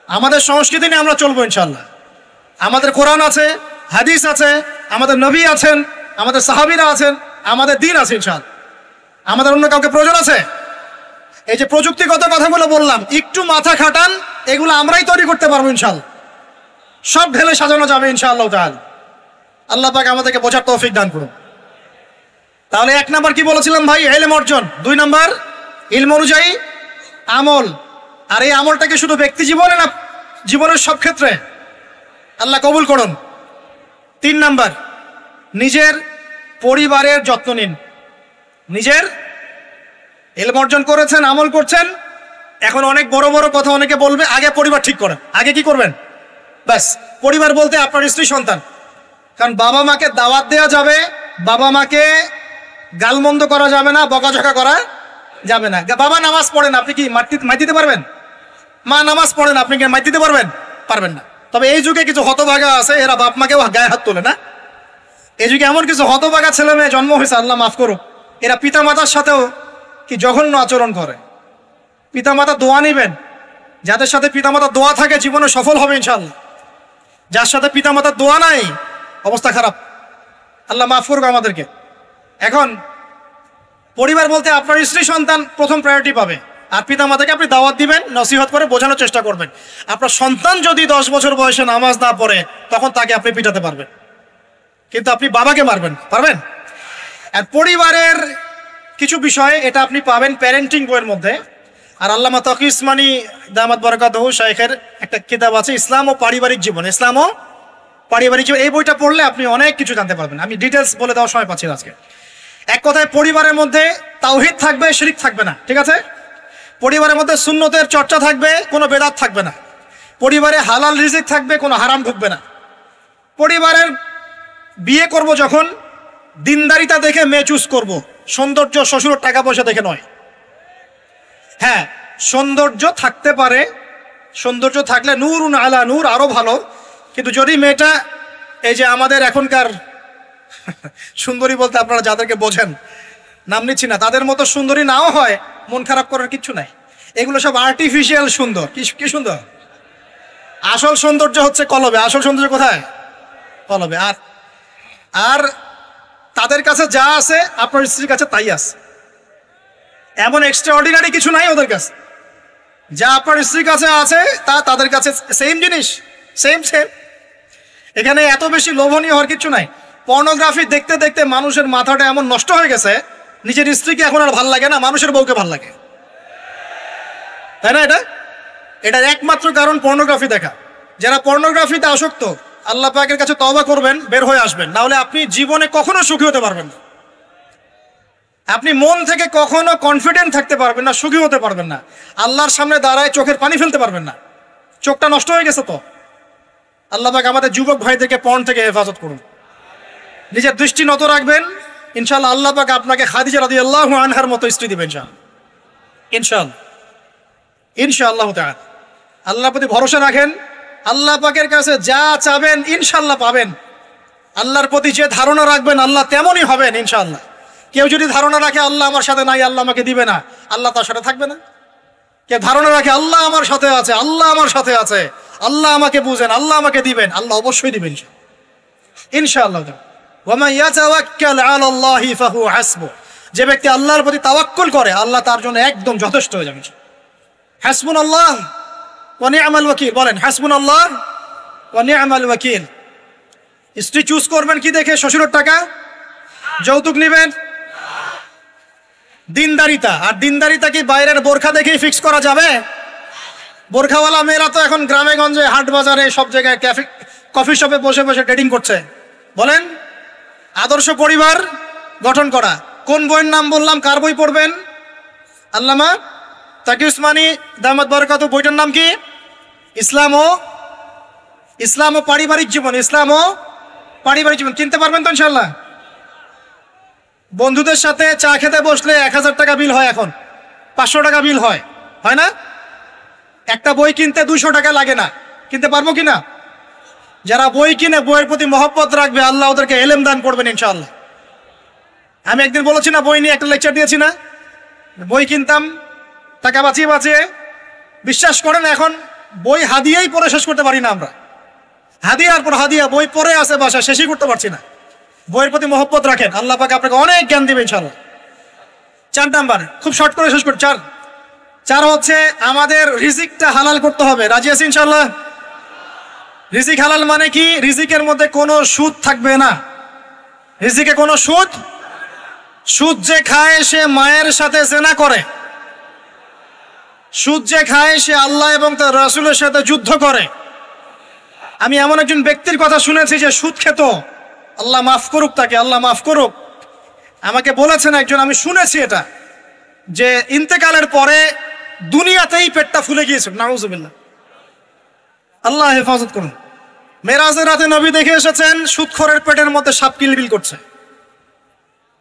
আমাদের সংস্কৃতি নিয়ে আমরা চলবো ইনশাল্লাহ। আমাদের কোরআন আছে, হাদিস আছে, আমাদের নবী আছেন, আমাদের সাহাবীরা আছেন, আমাদের দ্বীন আছে ইনশাল্লাহ। আমাদের অন্য কাউকে প্রয়োজন আছে? এই যে প্রযুক্তিগত কথাগুলো বললাম, একটু মাথা খাটান, এগুলো আমরাই তৈরি করতে পারবো ইনশাল্লাহ। সব ঢেলে সাজানো যাবে ইনশাআল্লাহ তাআলা। আল্লাহ পাক আমাদেরকে বোঝার তৌফিক দান করুন। তাহলে 1 নাম্বার কি বলেছিলাম ভাই? ইলম অর্জন। 2 নাম্বার ইলম অনুযায়ী আমল। আর এই আমলটাকে শুধু ব্যক্তি জীবনে না, জীবনের সব ক্ষেত্রে আল্লাহ কবুল করুন। 3 নাম্বার নিজের পরিবারের যত্ন নিন। নিজের ইলম অর্জন করেছেন, আমল করছেন, এখন অনেক বড় বড় কথা অনেকে বলবে, আগে পরিবার ঠিক করেন। আগে কি করবেন? ব্যাস, পরিবার বলতে আপনার স্ত্রী সন্তান। কারণ বাবা মাকে দাওয়াত দেওয়া যাবে, বাবা মাকে গালমন্দ করা যাবে না, বকাঝকা করা যাবে না। বাবা নামাজ পড়েন, আপনি কি মাই দিতে পারবেন? মা নামাজ পড়েন, আপনি কি মাই দিতে পারবেন? পারবেন না। তবে এই যুগে কিছু হতভাগা আছে, এরা বাপ মাকেও গায়ে হাত তোলে না। এই যুগে এমন কিছু হতভাগা ছেলে মেয়ে জন্ম হয়েছে, আল্লাহ মাফ করুক, এরা পিতামাতার সাথেও কি জঘন্য আচরণ করে। পিতামাতা দোয়া নিবেন, যাদের সাথে পিতামাতার দোয়া থাকে জীবনে সফল হবে ইনশাআল্লাহ। যার সাথে পিতামাতার দোয়া নাই, অবস্থা খারাপ। আল্লাহ মাফ করুক আমাদেরকে। এখন পরিবার বলতে আপনার স্ত্রী সন্তান প্রথম প্রায়োরিটি পাবে, আর পিতা মাতাকে আপনি দাওয়াত দিবেন, নসিহত করে বোঝানোর চেষ্টা করবেন। আপনার সন্তান যদি 10 বছর বয়সে নামাজ না পড়ে তখন তাকে আপনি পিটাতে পারবেন, কিন্তু আপনি বাবাকে মারবেন পারবেন? আর পরিবারের কিছু বিষয় এটা আপনি পাবেন প্যারেন্টিং বইয়ের মধ্যে। আর আল্লামা তকি উসমানী দামাত বরকাতুহু শাইখের একটা কিতাব আছে ইসলাম ও পারিবারিক জীবন, ইসলাম ও পারিবারিক জীবন। এই বইটা পড়লে আপনি অনেক কিছু জানতে পারবেন। আমি ডিটেলস বলে দেওয়ার সময় পাচ্ছি না আজকে। এক কথায় পরিবারের মধ্যে তাওহীদ থাকবে, শিরক থাকবে না, ঠিক আছে? পরিবারের মধ্যে সুন্নতের চর্চা থাকবে, কোনো বেদাত থাকবে না। পরিবারে হালাল রিজিক থাকবে, কোনো হারাম ঢুকবে না। পরিবারের বিয়ে করব যখন দিনদারিতা দেখে মেয়ে চুজ করব, সৌন্দর্য শ্বশুরের টাকা পয়সা দেখে নয়। হ্যাঁ, সৌন্দর্য থাকতে পারে, সৌন্দর্য থাকলে নূরুন আলা নূর, আরো ভালো। কিন্তু যদি মেয়েটা এই যে আমাদের এখনকার সুন্দরী বলতে আপনারা যাদেরকে বোঝেন, নাম নিচ্ছি না, তাদের মতো সুন্দরী নাও হয়, মন খারাপ করার কিচ্ছু নাই। এগুলো সব আর্টিফিশিয়াল সুন্দর। কি সুন্দর? আসল সৌন্দর্য হচ্ছে কলবে। আসল সৌন্দর্য কোথায়? কলবে। আর তাদের কাছে যা আছে আপনার স্ত্রীর কাছে তাই আছে। এমন এক্সট্রা অর্ডিনারি কিছু নাই ওদের কাছে। যা আপনার স্ত্রীর কাছে আছে তা তাদের কাছে সেম জিনিস, সেম। এখানে এত বেশি লোভনীয় হওয়ার কিছু নাই। পর্নোগ্রাফি দেখতে দেখতে মানুষের মাথাটা এমন নষ্ট হয়ে গেছে, নিজের স্ত্রীকে এখন আর ভাল লাগে না, মানুষের বউকে ভাল লাগে, তাই না? এটার একমাত্র কারণ পর্নোগ্রাফি দেখা। যারা পর্নোগ্রাফিতে আসক্ত, আল্লাহ পাকের কাছে তওবা করবেন, বের হয়ে আসবেন, না হলে আপনি জীবনে কখনো সুখী হতে পারবেন না। আপনি মন থেকে কখনো কনফিডেন্ট থাকতে পারবেন না, সুখী হতে পারবেন না। আল্লাহর সামনে দাঁড়ায় চোখের পানি ফেলতে পারবেন না, চোখটা নষ্ট হয়ে গেছে। তো আল্লাহ পাক আমাদের যুবক ভাইদেরকে পর্ন থেকে হেফাজত করুন। নিজের দৃষ্টি নত রাখবেন, ইনশাআল্লাহ আল্লাহ পাক আপনাকে খাদিজা রাদিয়াল্লাহু আনহার মতো স্ত্রী দিবেন ইনশাআল্লাহ তাআলা। আল্লাহর প্রতি ভরসা রাখেন, আল্লাহ পাকের কাছে যা চাবেন ইনশাআল্লাহ পাবেন। আল্লাহর প্রতি যে ধারণা রাখবেন আল্লাহ তেমনই হবেন ইনশাআল্লাহ। কেউ যদি ধারণা রাখে আল্লাহ আমার সাথে নাই, আল্লাহ আমাকে দিবে না, আল্লাহ তার সাথে থাকবে না। কেউ ধারণা রাখে আল্লাহ আমার সাথে আছে, আল্লাহ আমার সাথে আছে, আল্লাহ আমাকে বুঝেন, আল্লাহ আমাকে দিবেন, আল্লাহ অবশ্যই দিবেন ইনশাআল্লাহ। ওয়া ইয়াতাওয়াক্কাল আলাল্লাহি ফাহুয়া হাসবুহ। যে ব্যক্তি আল্লাহর প্রতি তাওয়াক্কুল করে আল্লাহ তার জন্য একদম যথেষ্ট হয়ে যাবে। হাসবুনাল্লাহ ওয়া নি'মাল ওয়াকিল। বলেন হাসবুনাল্লাহ ওয়া নি'মাল ওয়াকিল। স্ত্রী চুজ করবেন কি দেখে? শ্বশুরের টাকা, যৌতুক নেবেন, দিনদারিতা। আর দিনদারিতা কি বাইরের বোরখা দেখেই ফিক্স করা যাবে? বোরখাওয়ালা মেয়েরা তো এখন গ্রামে গঞ্জে, হাট বাজারে, সব জায়গায় কফি শপে বসে বসে ডেটিং করছে। বলেন আদর্শ পরিবার গঠন করা। কোন বইয়ের নাম বললাম? কার বই পড়বেন? আল্লামা তাকি উসমানী দামাত বরকাতুহু। বইটার নাম কি? ইসলাম ও পারিবারিক জীবন। ইসলাম ও পারিবারিক জীবন। কিনতে পারবেন তো ইনশাআল্লাহ? বন্ধুদের সাথে চা খেতে বসলে 1000 টাকা বিল হয়, এখন 500 টাকা বিল হয় না? একটা বই কিনতে 200 টাকা লাগে না। কিনতে পারবো কিনা? যারা বই কিনে বইয়ের প্রতি মহব্বত রাখবে আল্লাহ ওদেরকে এলেম দান করবেন ইনশাআল্লাহ। আমি একদিন বলেছি না, বই নিয়ে একটা লেকচার দিয়েছি না, বই কিনতাম টাকা বাঁচিয়ে বাঁচিয়ে। বিশ্বাস করেন এখন বই হাদিয়াই পড়ে শেষ করতে পারি না আমরা। হাদিয়ার পর হাদিয়া বই পড়ে আছে বাসা, শেষই করতে পারছি না। বইয়ের প্রতি মহব্বত রাখেন, আল্লাহ পাক আপনাকে অনেক জ্ঞান দিবেন ইনশাআল্লাহ। 4 নাম্বার, খুব শর্ট করে শেষ করি। 4 হচ্ছে আমাদের রিজিকটা হালাল করতে হবে। রাজি আছি ইনশাআল্লাহ? রিজিক হালাল মানে কি? রিজিকের মধ্যে কোনো সুদ থাকবে না। রিজিকে কোনো সুদ যে খায় সে মায়ের সাথে জেনা করে। সুদ যে খায় সে আল্লাহ এবং তার রাসূলের সাথে যুদ্ধ করে। আমি এমন একজন ব্যক্তির কথা শুনেছি যে সুদ খেত, আল্লাহ মাফ করুক তাকে, আল্লাহ মাফ করুক। আমাকে বলেছেন একজন, আমি শুনেছি এটা, যে ইন্তেকালের পরে দুনিয়াতেই পেটটা ফুলে গিয়েছে। নাউজুবিল্লাহ, আল্লাহ হেফাজত করুন। মেরাজের রাতে নবী দেখে এসেছেন সুদখোরের পেটের মধ্যে সাপ কিলবিল করছে,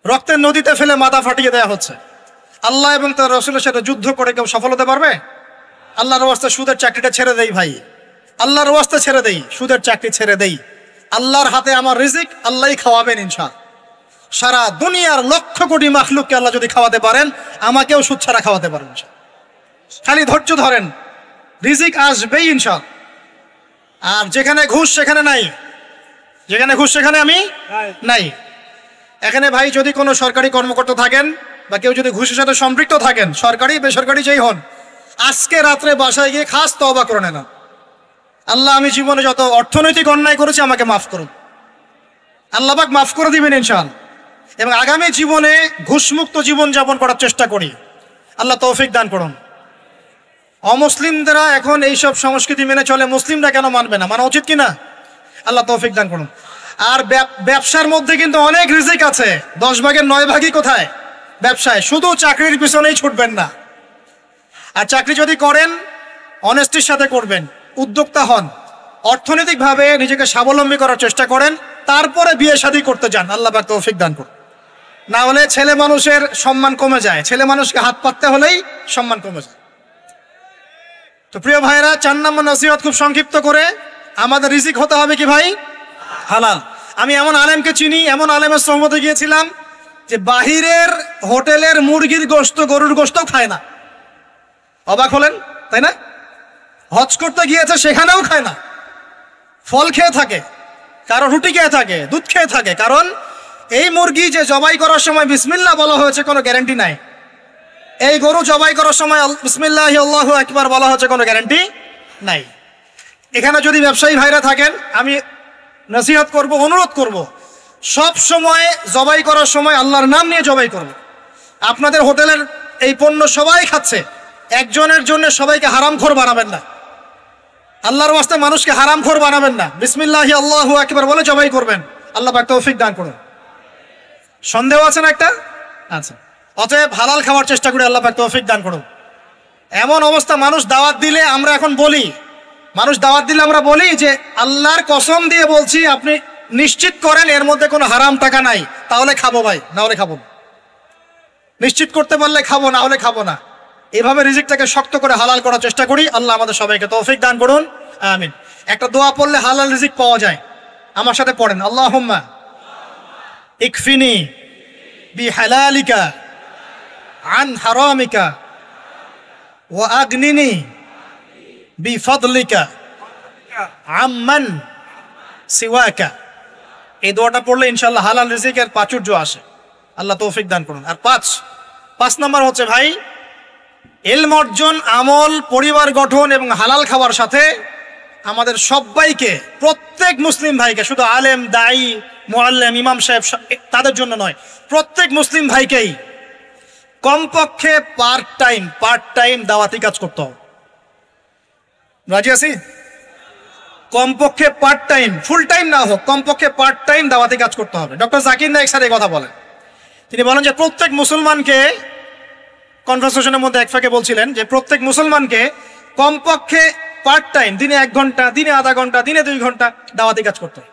রক্তের নদীতে ফেলে মাথা ফাটিয়ে দেওয়া হচ্ছে। আল্লাহ এবং তার রাসূলের সাথে যুদ্ধ করে কেউ সফল হতে পারবে? আল্লাহর ওয়াস্তে সুদের চাকরিটা ছেড়ে দেই ভাই, আল্লাহর ওয়াস্তে ছেড়ে দেই, সুদের চাকরি ছেড়ে দেই। আল্লাহর হাতে আমার রিজিক, আল্লাহই খাওয়াবেন ইনশাআল্লাহ। সারা দুনিয়ার লক্ষ কোটি মাখলুককে আল্লাহ যদি খাওয়াতে পারেন, আমাকেও সুদ ছাড়া খাওয়াতে পারেন ইনশাআল্লাহ। খালি ধৈর্য ধরেন, রিজিক আসবেই ইনশাআল্লাহ। আর যেখানে ঘুষ সেখানে নাই, যেখানে ঘুষ সেখানে আমি নাই। এখানে ভাই যদি কোনো সরকারি কর্মকর্তা থাকেন বা কেউ যদি ঘুষের সাথে সম্পৃক্ত থাকেন, সরকারি বেসরকারি যেই হন, আজকে রাত্রে বাসায় গিয়ে খাস তওবা করে নেন, আল্লাহ আমি জীবনে যত অর্থনৈতিক অন্যায় করেছি আমাকে মাফ করুন। আল্লাহ পাক মাফ করে দিবেন ইনশাআল্লাহ। এবং আগামী জীবনে ঘুষমুক্ত জীবন যাপন করার চেষ্টা করি, আল্লাহ তৌফিক দান করুন। অমুসলিমরা এখন এইসব সংস্কৃতি মেনে চলে, মুসলিমরা কেন মানবে না? মানা উচিত কিনা? আল্লাহ তৌফিক দান করুন। আর ব্যবসার মধ্যে কিন্তু অনেক রিজিক আছে, 10 ভাগের 9 ভাগই কোথায়? ব্যবসায়। শুধু চাকরির পিছনেই ছুটবেন না। আর চাকরি যদি করেন অনেস্টির সাথে করবেন, উদ্যোক্তা হন, অর্থনৈতিকভাবে নিজেকে স্বাবলম্বী করার চেষ্টা করেন, তারপরে বিয়ে শাদী করতে যান, আল্লাহ পাক তৌফিক দান করুন। না হলে ছেলে মানুষের সম্মান কমে যায়, ছেলে মানুষকে হাত পাততে হলেই সম্মান কমে যায়। তো প্রিয় ভাইরা, 4 নম্বর নসিহত খুব সংক্ষিপ্ত করে, আমাদের রিজিক হতে হবে কি ভাই? হালাল। আমি এমন আলেমকে চিনি, এমন আলেমের সহমতে গিয়েছিলাম যে বাহিরের হোটেলের মুরগির গোশত, গরুর গোশতও খায় না। অবাক হলেন তাই না? হজ করতে গিয়েছে, সেখানেও খায় না, ফল খেয়ে থাকে, কারো রুটি খেয়ে থাকে, দুধ খেয়ে থাকে। কারণ এই মুরগি যে জবাই করার সময় বিসমিল্লাহ বলা হয়েছে কোনো গ্যারান্টি নাই, এই গরু জবাই করার সময় বিসমিল্লাহি আল্লাহু আকবার বলা হচ্ছে কোনো গ্যারান্টি নাই। এখানে যদি ব্যবসায়ী ভাইরা থাকেন, আমি নসিহত করব, অনুরোধ করব, সব সময় জবাই করার সময় আল্লাহর নাম নিয়ে জবাই করব। আপনাদের হোটেলের এই পণ্য সবাই খাচ্ছে, একজনের জন্য সবাইকে হারামখোর বানাবেন না। আল্লাহর ওয়াস্তে মানুষকে হারামখোর বানাবেন না। বিসমিল্লাহি আল্লাহু আকবার বলে জবাই করবেন। আল্লাহ পাক তৌফিক দান করুন। সন্দেহ আছে না একটা? আচ্ছা, অতএব হালাল খাওয়ার চেষ্টা করি, আল্লাহ পাক তৌফিক দান করুন। এমন অবস্থা, মানুষ দাওয়াত দিলে আমরা এখন বলি, আমরা বলি যে আল্লাহর কসম দিয়ে বলছি আপনি নিশ্চিত করেন এর মধ্যে কোনো হারাম টাকা নাই, তাহলে খাবো ভাই, না হলে খাবো না। নিশ্চিত করতে পারলে খাবো, না হলে খাবো না। এভাবে রিজিকটাকে শক্ত করে হালাল করার চেষ্টা করি। আল্লাহ আমাদের সবাইকে তৌফিক দান করুন, আমিন। একটা দোয়া পড়লে হালাল রিজিক পাওয়া যায়, আমার সাথে পড়েন, আল্লাহুম্মা ইকফিনি বিহালালিকা আন হারামিকা ওয়া আগনিনি বিফাদলিকা আম্মান সিওয়াকা। এই দোয়াটা পড়লে ইনশাআল্লাহ হালাল রিজিকের প্রাচুর্য আসে। আল্লাহ তৌফিক দান করুন। আর 5 নম্বর হচ্ছে ভাই, ইলম অর্জন, আমল, পরিবার গঠন এবং হালাল খাওয়ার সাথে আমাদের সবাইকে, প্রত্যেক মুসলিম ভাইকে, শুধু আলেম, দায়ী, মুআল্লিম, ইমাম সাহেব তাদের জন্য নয়, প্রত্যেক মুসলিম ভাইকেই কমপক্ষে পার্ট টাইম দাওয়াতি কাজ করতে হবে। রাজি আছি? কমপক্ষে পার্ট টাইম, ফুল টাইম না হোক, কমপক্ষে পার্ট টাইম দাওয়াতি কাজ করতে হবে। ডক্টর জাকির নায়েক স্যার এই কথা বলেন। তিনি বলেন যে প্রত্যেক মুসলমানকে, কনভারসেশনের মধ্যে এক ফাঁকে বলছিলেন যে প্রত্যেক মুসলমানকে কমপক্ষে পার্ট টাইম, দিনে 1 ঘন্টা, দিনে আধা ঘন্টা, দিনে 2 ঘন্টা দাওয়াতি কাজ করতে হবে।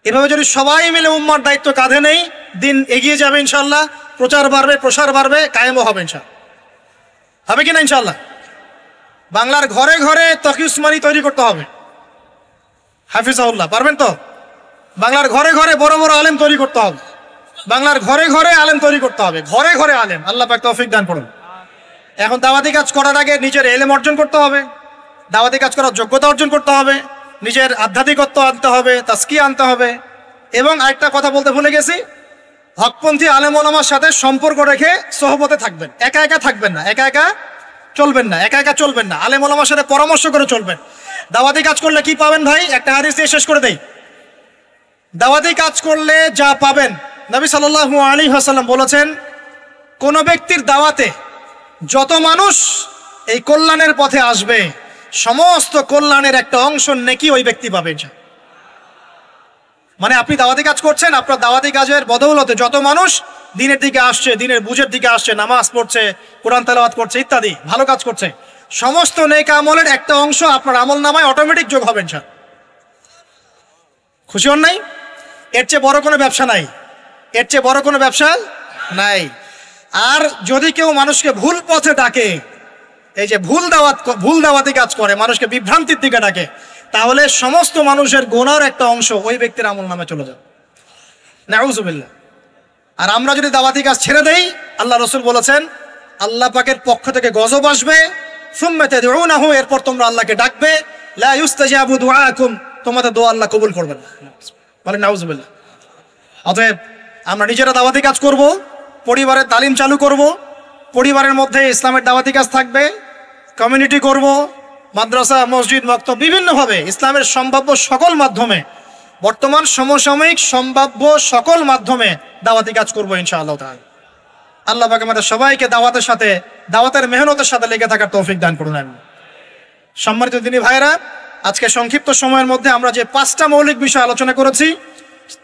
এভাবে যদি সবাই মিলে উম্মার দায়িত্ব কাঁধে নেই, দিন এগিয়ে যাবে ইনশাল্লাহ, প্রচার বাড়বে, প্রসার বাড়বে, কায়েমও হবে ইনশাল্লাহ। হবে কিনা ইনশাল্লাহ? বাংলার ঘরে ঘরে তকি উসমানী তৈরি করতে হবে, হাফিজাহুল্লাহ, পারবেন তো? বাংলার ঘরে ঘরে বড় বড় আলেম তৈরি করতে হবে, বাংলার ঘরে ঘরে আলেম তৈরি করতে হবে, ঘরে ঘরে আলেম। আল্লাহ পাক তৌফিক দান করুন। এখন দাওয়াতি কাজ করার আগে নিজের ইলম অর্জন করতে হবে, দাওয়াতি কাজ করার যোগ্যতা অর্জন করতে হবে, নিজের আধ্যাত্মিকত্ব আনতে হবে, তাজকিয়া আনতে হবে। এবং আরেকটা কথা বলতে ভুলে গেছি, হকপন্থী আলেম ওলামার সাথে সম্পর্ক রেখে সোহবতে থাকবেন, একা একা থাকবেন না, একা একা চলবেন না, আলেম ওলামার সাথে পরামর্শ করে চলবেন। দাওয়াতি কাজ করলে কি পাবেন ভাই? একটা হাদিস দিয়ে শেষ করে দেই। দাওয়াতি কাজ করলে যা পাবেন, নবী সাল্লাল্লাহু আলাইহি ওয়াসাল্লাম বলেছেন, কোন ব্যক্তির দাওয়াতে যত মানুষ এই কল্যাণের পথে আসবে, সমস্ত কল্যাণের একটা অংশ নেকি ওই ব্যক্তি পাবে। মানে আপনি দাওয়াতি কাজ করছেন, আপনার দাওয়াতি কাজের বদৌলতে যত মানুষ দিনের দিকে আসছে, দিনের বুঝের দিকে আসছে, নামাজ পড়ছে, কোরআন তেলাওয়াত করছে, ইত্যাদি ভালো কাজ করছে, সমস্ত নেক আমলের একটা অংশ আপনার আমল নামায় অটোমেটিক যোগ হবে ইনশাআল্লাহ। খুশি হন নাই? এর চেয়ে বড় কোনো ব্যবসা নাই, আর যদি কেউ মানুষকে ভুল পথে ডাকে, এই যে ভুল দাওয়াতি কাজ করে, মানুষকে বিভ্রান্তির দিকে ডাকে, তাহলে সমস্ত মানুষের গুনার একটা অংশ ওই ব্যক্তির আমল নামে চলে যাবে, নাউযুবিল্লাহ। আর আমরা যদি দাওয়াতি কাজ ছেড়ে দেই, আল্লাহ রাসূল বলেছেন আল্লাহ পাকের পক্ষ থেকে গজব আসবে, সুম্মা তাদউনাহু, এরপর তোমরা আল্লাহকে ডাকবে, লা ইউস্তাজাবু দুআকুম, তোমাদের দোয়া আল্লাহ কবুল করবেন না, বলেন নাউযুবিল্লাহ। অতএব আমরা নিজেরা দাওয়াতি কাজ করব, পরিবারের তালিম চালু করব, পরিবারের মধ্যে ইসলামের দাওয়াতি কাজ থাকবে, কমিউনিটি করব, মাদ্রাসা, মসজিদ, মক্তব বিভিন্নভাবে ইসলামের সম্ভাব্য সকল মাধ্যমে, বর্তমান সমসাময়িক সম্ভাব্য সকল মাধ্যমে দাওয়াতি কাজ করবো ইনশাআল্লাহ তাআলা। আল্লাহ পাক আমাদের সবাইকে দাওয়াতের সাথে, দাওয়াতের মেহনতের সাথে লেগে থাকার তৌফিক দান করুন। আমিন। সম্মানিত দিনী ভাইরা, আজকে সংক্ষিপ্ত সময়ের মধ্যে আমরা যে 5টা মৌলিক বিষয় আলোচনা করেছি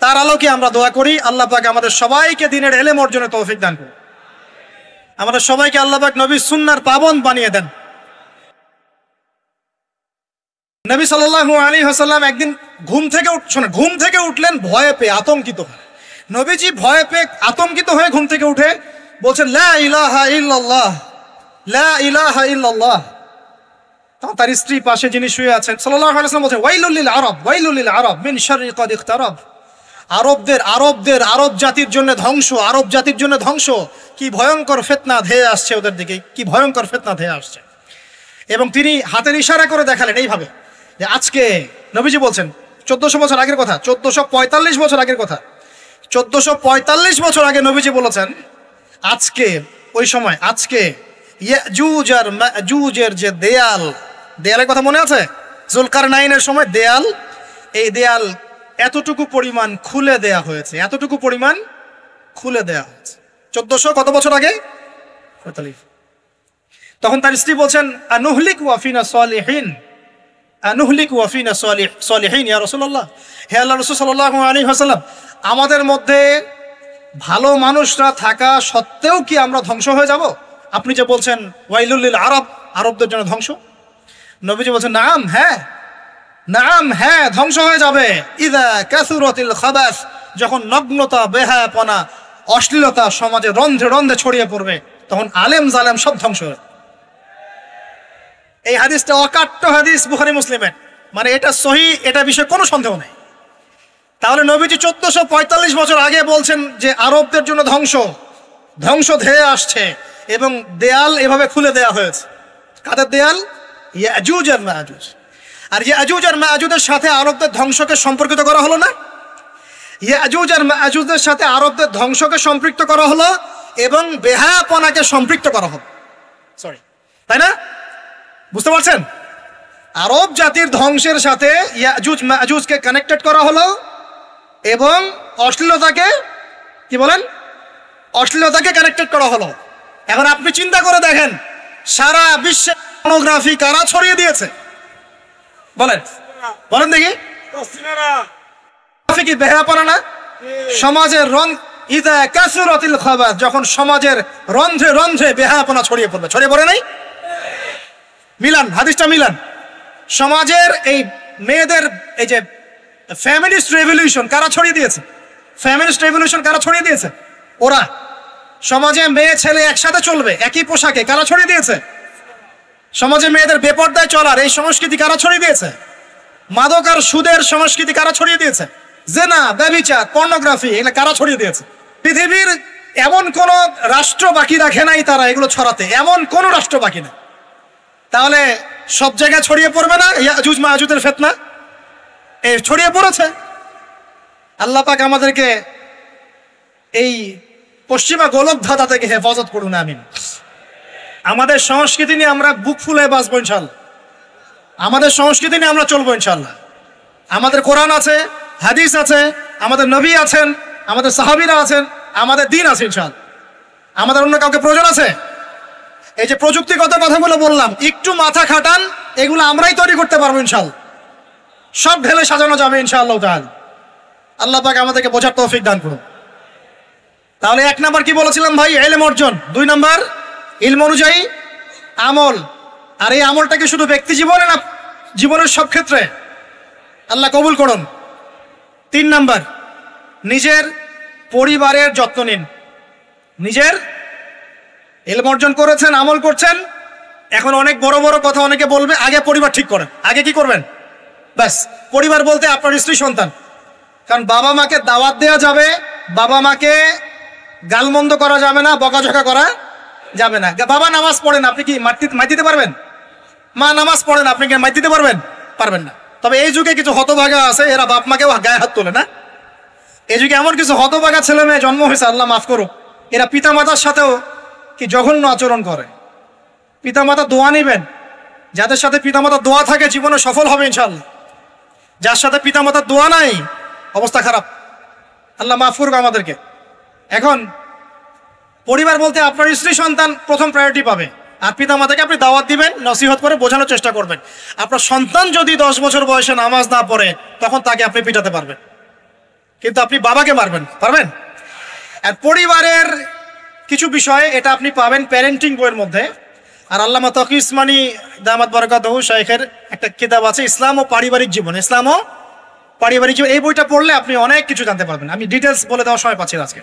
তার আলোকে আমরা দোয়া করি আল্লাহ পাক আমাদের সবাইকে দ্বীনের ইলম অর্জনে তৌফিক দান করুন। আমাদের সবাইকে আল্লাহ পাক নবীর সুন্নাহর পাবন্দ বানিয়ে দেন। নবী সাল্লাল্লাহু আলাইহি ওয়াসাল্লাম একদিন ঘুম থেকে উঠলেন ভয়ে পেয়ে, আতঙ্কিত হয়ে। নবীজি ভয়ে পেয়ে আতঙ্কিত হয়ে ঘুম থেকে উঠে বলছেন, লা ইলাহা ইল্লাল্লাহ, লা ইলাহা ইল্লাল্লাহ। তখন তার স্ত্রী পাশে যিনি শুয়ে আছেন সাল্লাল্লাহু আলাইহি ওয়াসাল্লাম বলছেন, ওয়াইলুল লিল আরব, ওয়াইলুল লিল আরব মিন শাররি কদ ইখতারাব। আরব জাতির জন্য ধ্বংস, আরব জাতির জন্য ধ্বংস। কি ভয়ঙ্কর ফিতনা ধেয়ে আসছে ওদের দিকে, কি ভয়ঙ্কর ফিতনা ধেয়ে আসছে। এবং তিনি হাতের ইশারা করে দেখালেন এইভাবে যে আজকে, নবীজি বলছেন 1400 বছর আগের কথা, 1445 বছর আগের কথা, 1445 বছর আগে নবীজি বলেছেন আজকে, ওই সময় আজকে ইয়াজুজ আর মাজুজের যে দেয়ালের কথা মনে আছে? জুলকারনাইনের সময় দেয়াল, এই দেয়াল এতটুকু পরিমাণ খুলে দেয়া হয়েছে, এতটুকু পরিমাণ খুলে দেয়া হয়েছে 1400 কত বছর আগে? 45। তখন তার স্ত্রী বলছেন, আনুহলিক ওয়াফিনা সালিহিন, আনুহলিক ওয়াফিনা সালিহিন ইয়া রাসূলুল্লাহ। হে আল্লাহর রাসূল সাল্লাল্লাহু আলাইহি ওয়াসাল্লাম, আমাদের মধ্যে ভালো মানুষরা থাকা সত্ত্বেও কি আমরা ধ্বংস হয়ে যাব? আপনি যে বলছেন ওয়াইলুল লিল আরব, আরবদের জন্য ধ্বংস। নবীজি বলছেন, নাম, হ্যাঁ, নাম, হ্যাঁ, ধ্বংস হয়ে যাবে। ইযা কাসুরাতিল খাবাস, যখন নগ্নতা, বেহায়াপনা, অশ্লীলতা সমাজে রন্ধ্রে রন্ধ্রে ছড়িয়ে পড়বে, তখন আলেম জালেম সব ধ্বংস হবে। এই হাদিসটা অকাট্য হাদিস বুখারী মুসলিমের, মানে এটা সহিহ, এটা বিষয়ে কোনো সন্দেহ নেই। তাহলে নবীজি 1445 বছর আগে বলছেন যে আরবদের জন্য ধ্বংস ধেয়ে আসছে, এবং দেয়াল এভাবে খুলে দেয়া হয়েছে। কাদের দেয়াল? ইয়াজুজ আর মাজুজ। আর ইয়াজুজ আর মাজুজের সাথে আরবদের ধ্বংসকে সম্পর্কিত করা হলো না? ইয়াজুজ আর মাজুজের সাথে আরবদের ধ্বংসকে সম্পৃক্ত করা হলো এবং বেহায়াপনাকে সম্পৃক্ত করা হলো, সরি, তাই না? বুঝতে পারছেন? আরব জাতির ধ্বংসের সাথে ইয়াজুজ মাজুজকে কানেক্টেড করা হলো এবং অশ্লীলতাকে, কি বলেন, অশ্লীলতাকে কানেক্টেড করা হলো। এখন আপনি চিন্তা করে দেখেন, সারা বিশ্বে পর্নোগ্রাফি কারা ছড়িয়ে দিয়েছে? বলেন বলেন দেখি। কি বেহায়াপনা না? সমাজের ইযা কাসুরাতিল খাবাস, যখন সমাজের রন্ধ্রে রন্ধ্রে বেহায়াপনা ছড়িয়ে পড়বে, ছড়িয়ে পড়ে নাই? মিলান, হাদিসটা মিলান। সমাজের এই মেয়েদের এই যে ফ্যামিলিস্ট রেভলিউশন কারা ছড়িয়ে দিয়েছে? ফ্যামিলিস্ট রেভলিউশন কারা ছড়িয়ে দিয়েছে? ওরা। সমাজে মেয়ে ছেলে একসাথে চলবে একই পোশাকে, কারা ছড়িয়ে দিয়েছে? সমাজে মেয়েদের বেপর্দায় চলার এই সংস্কৃতি কারা ছড়িয়ে দিয়েছে? মাদক আর সুদের সংস্কৃতি কারা ছড়িয়ে দিয়েছে? জেনা, ব্যভিচার, পর্নোগ্রাফি, এগুলো কারা ছড়িয়ে দিয়েছে? পৃথিবীর এমন কোন রাষ্ট্র বাকি রাখে নাই তারা এগুলো ছড়াতে, এমন কোন রাষ্ট্র বাকি নেই। তাহলে সব জায়গায় ছড়িয়ে পড়বে না ইয়াজুজ মাজুজের ফিতনা? এই ছড়িয়ে পড়েছে। আল্লাহ পাক আমাদেরকে এই পশ্চিমা গোলক ধাঁধা থেকে হেফাজত করুন, আমিন। আমাদের সংস্কৃতি নিয়ে আমরা বুক ফুলে বাঁচবো ইনশাল্লাহ, আমাদের সংস্কৃতি নিয়ে আমরা চলবো ইনশাল্লাহ। আমাদের কোরআন আছে, হাদিস আছে, আমাদের নবী আছেন, আমাদের সাহাবীরা আছেন, আমাদের দিন আছে ইনশাল্লাহ। আমাদের অন্য কাউকে প্রয়োজন আছে? এই যে প্রযুক্তিগত কথাগুলো বললাম, একটু মাথা খাটান, এগুলো আমরাই তৈরি করতে পারবো ইনশাল্লাহ। সব ঢেলে সাজানো যাবে ইনশাআল্লাহ তাআলা। আল্লাহ পাক আমাদেরকে বোঝার তৌফিক দান করুন। তাহলে 1 নাম্বার কি বলেছিলাম ভাই? ইলম অর্জন। 2 নাম্বার ইলম অনুযায়ী আমল। আর এই আমলটা কি শুধু ব্যক্তি জীবনে না জীবনের সব ক্ষেত্রে? আল্লাহ কবুল করুন। 3 নাম্বার নিজের পরিবারের যত্ন নিন। নিজের ইলম অর্জন করেছেন, আমল করছেন, এখন অনেক বড় বড় কথা অনেকে বলবে, আগে পরিবার ঠিক করেন। আগে কি করবেন? ব্যাস, পরিবার বলতে আপনার স্ত্রী সন্তান। কারণ বাবা মাকে দাওয়াত দেওয়া যাবে, বাবা মাকে গালমন্দ করা যাবে না, বকাঝকা করা যাবে না। বাবা নামাজ পড়েন, আপনি কি মাই দিতে পারবেন? মা নামাজ পড়েন, আপনি কি মাই দিতে পারবেন? পারবেন না। তবে এই যুগে কিছু হতভাগা আছে, এরা বাপ মাকেও গায়ে হাত তোলে না। এই যুগে এমন কিছু হতভাগা ছেলে মেয়ে জন্ম হয়েছে, আল্লাহ মাফ করুক, এরা পিতামাতার সাথেও কি জঘন্য আচরণ করে। পিতামাতা দোয়া নেবেন, যাদের সাথে পিতামাতার দোয়া থাকে জীবনে সফল হবে ইনশাআল্লাহ। যার সাথে পিতামাতার দোয়া নাই অবস্থা খারাপ, আল্লাহ মাফ করুক আমাদেরকে। এখন পরিবার বলতে আপনার স্ত্রী সন্তান প্রথম প্রায়োরিটি পাবে, আর পিতামাতাকে আপনি দাওয়াত দিবেন, নসিহত করে বোঝানোর চেষ্টা করবেন। আপনার সন্তান যদি 10 বছর বয়সে নামাজ না পড়ে তখন তাকে আপনি পিটাতে পারবেন, কিন্তু আপনি বাবাকে মারবেন পারবেন। আর পরিবারের কিছু বিষয় এটা আপনি পাবেন প্যারেন্টিং বইয়ের মধ্যে। আর আল্লামা তকি উসমানী দামাত বারাকাতুহু শাইখের একটা কিতাব আছে ইসলাম ও পারিবারিক জীবন, ইসলাম ও পারিবারিক জীবন। এই বইটা পড়লে আপনি অনেক কিছু জানতে পারবেন। আমি ডিটেলস বলে দেওয়ার সময় পাচ্ছি না আজকে।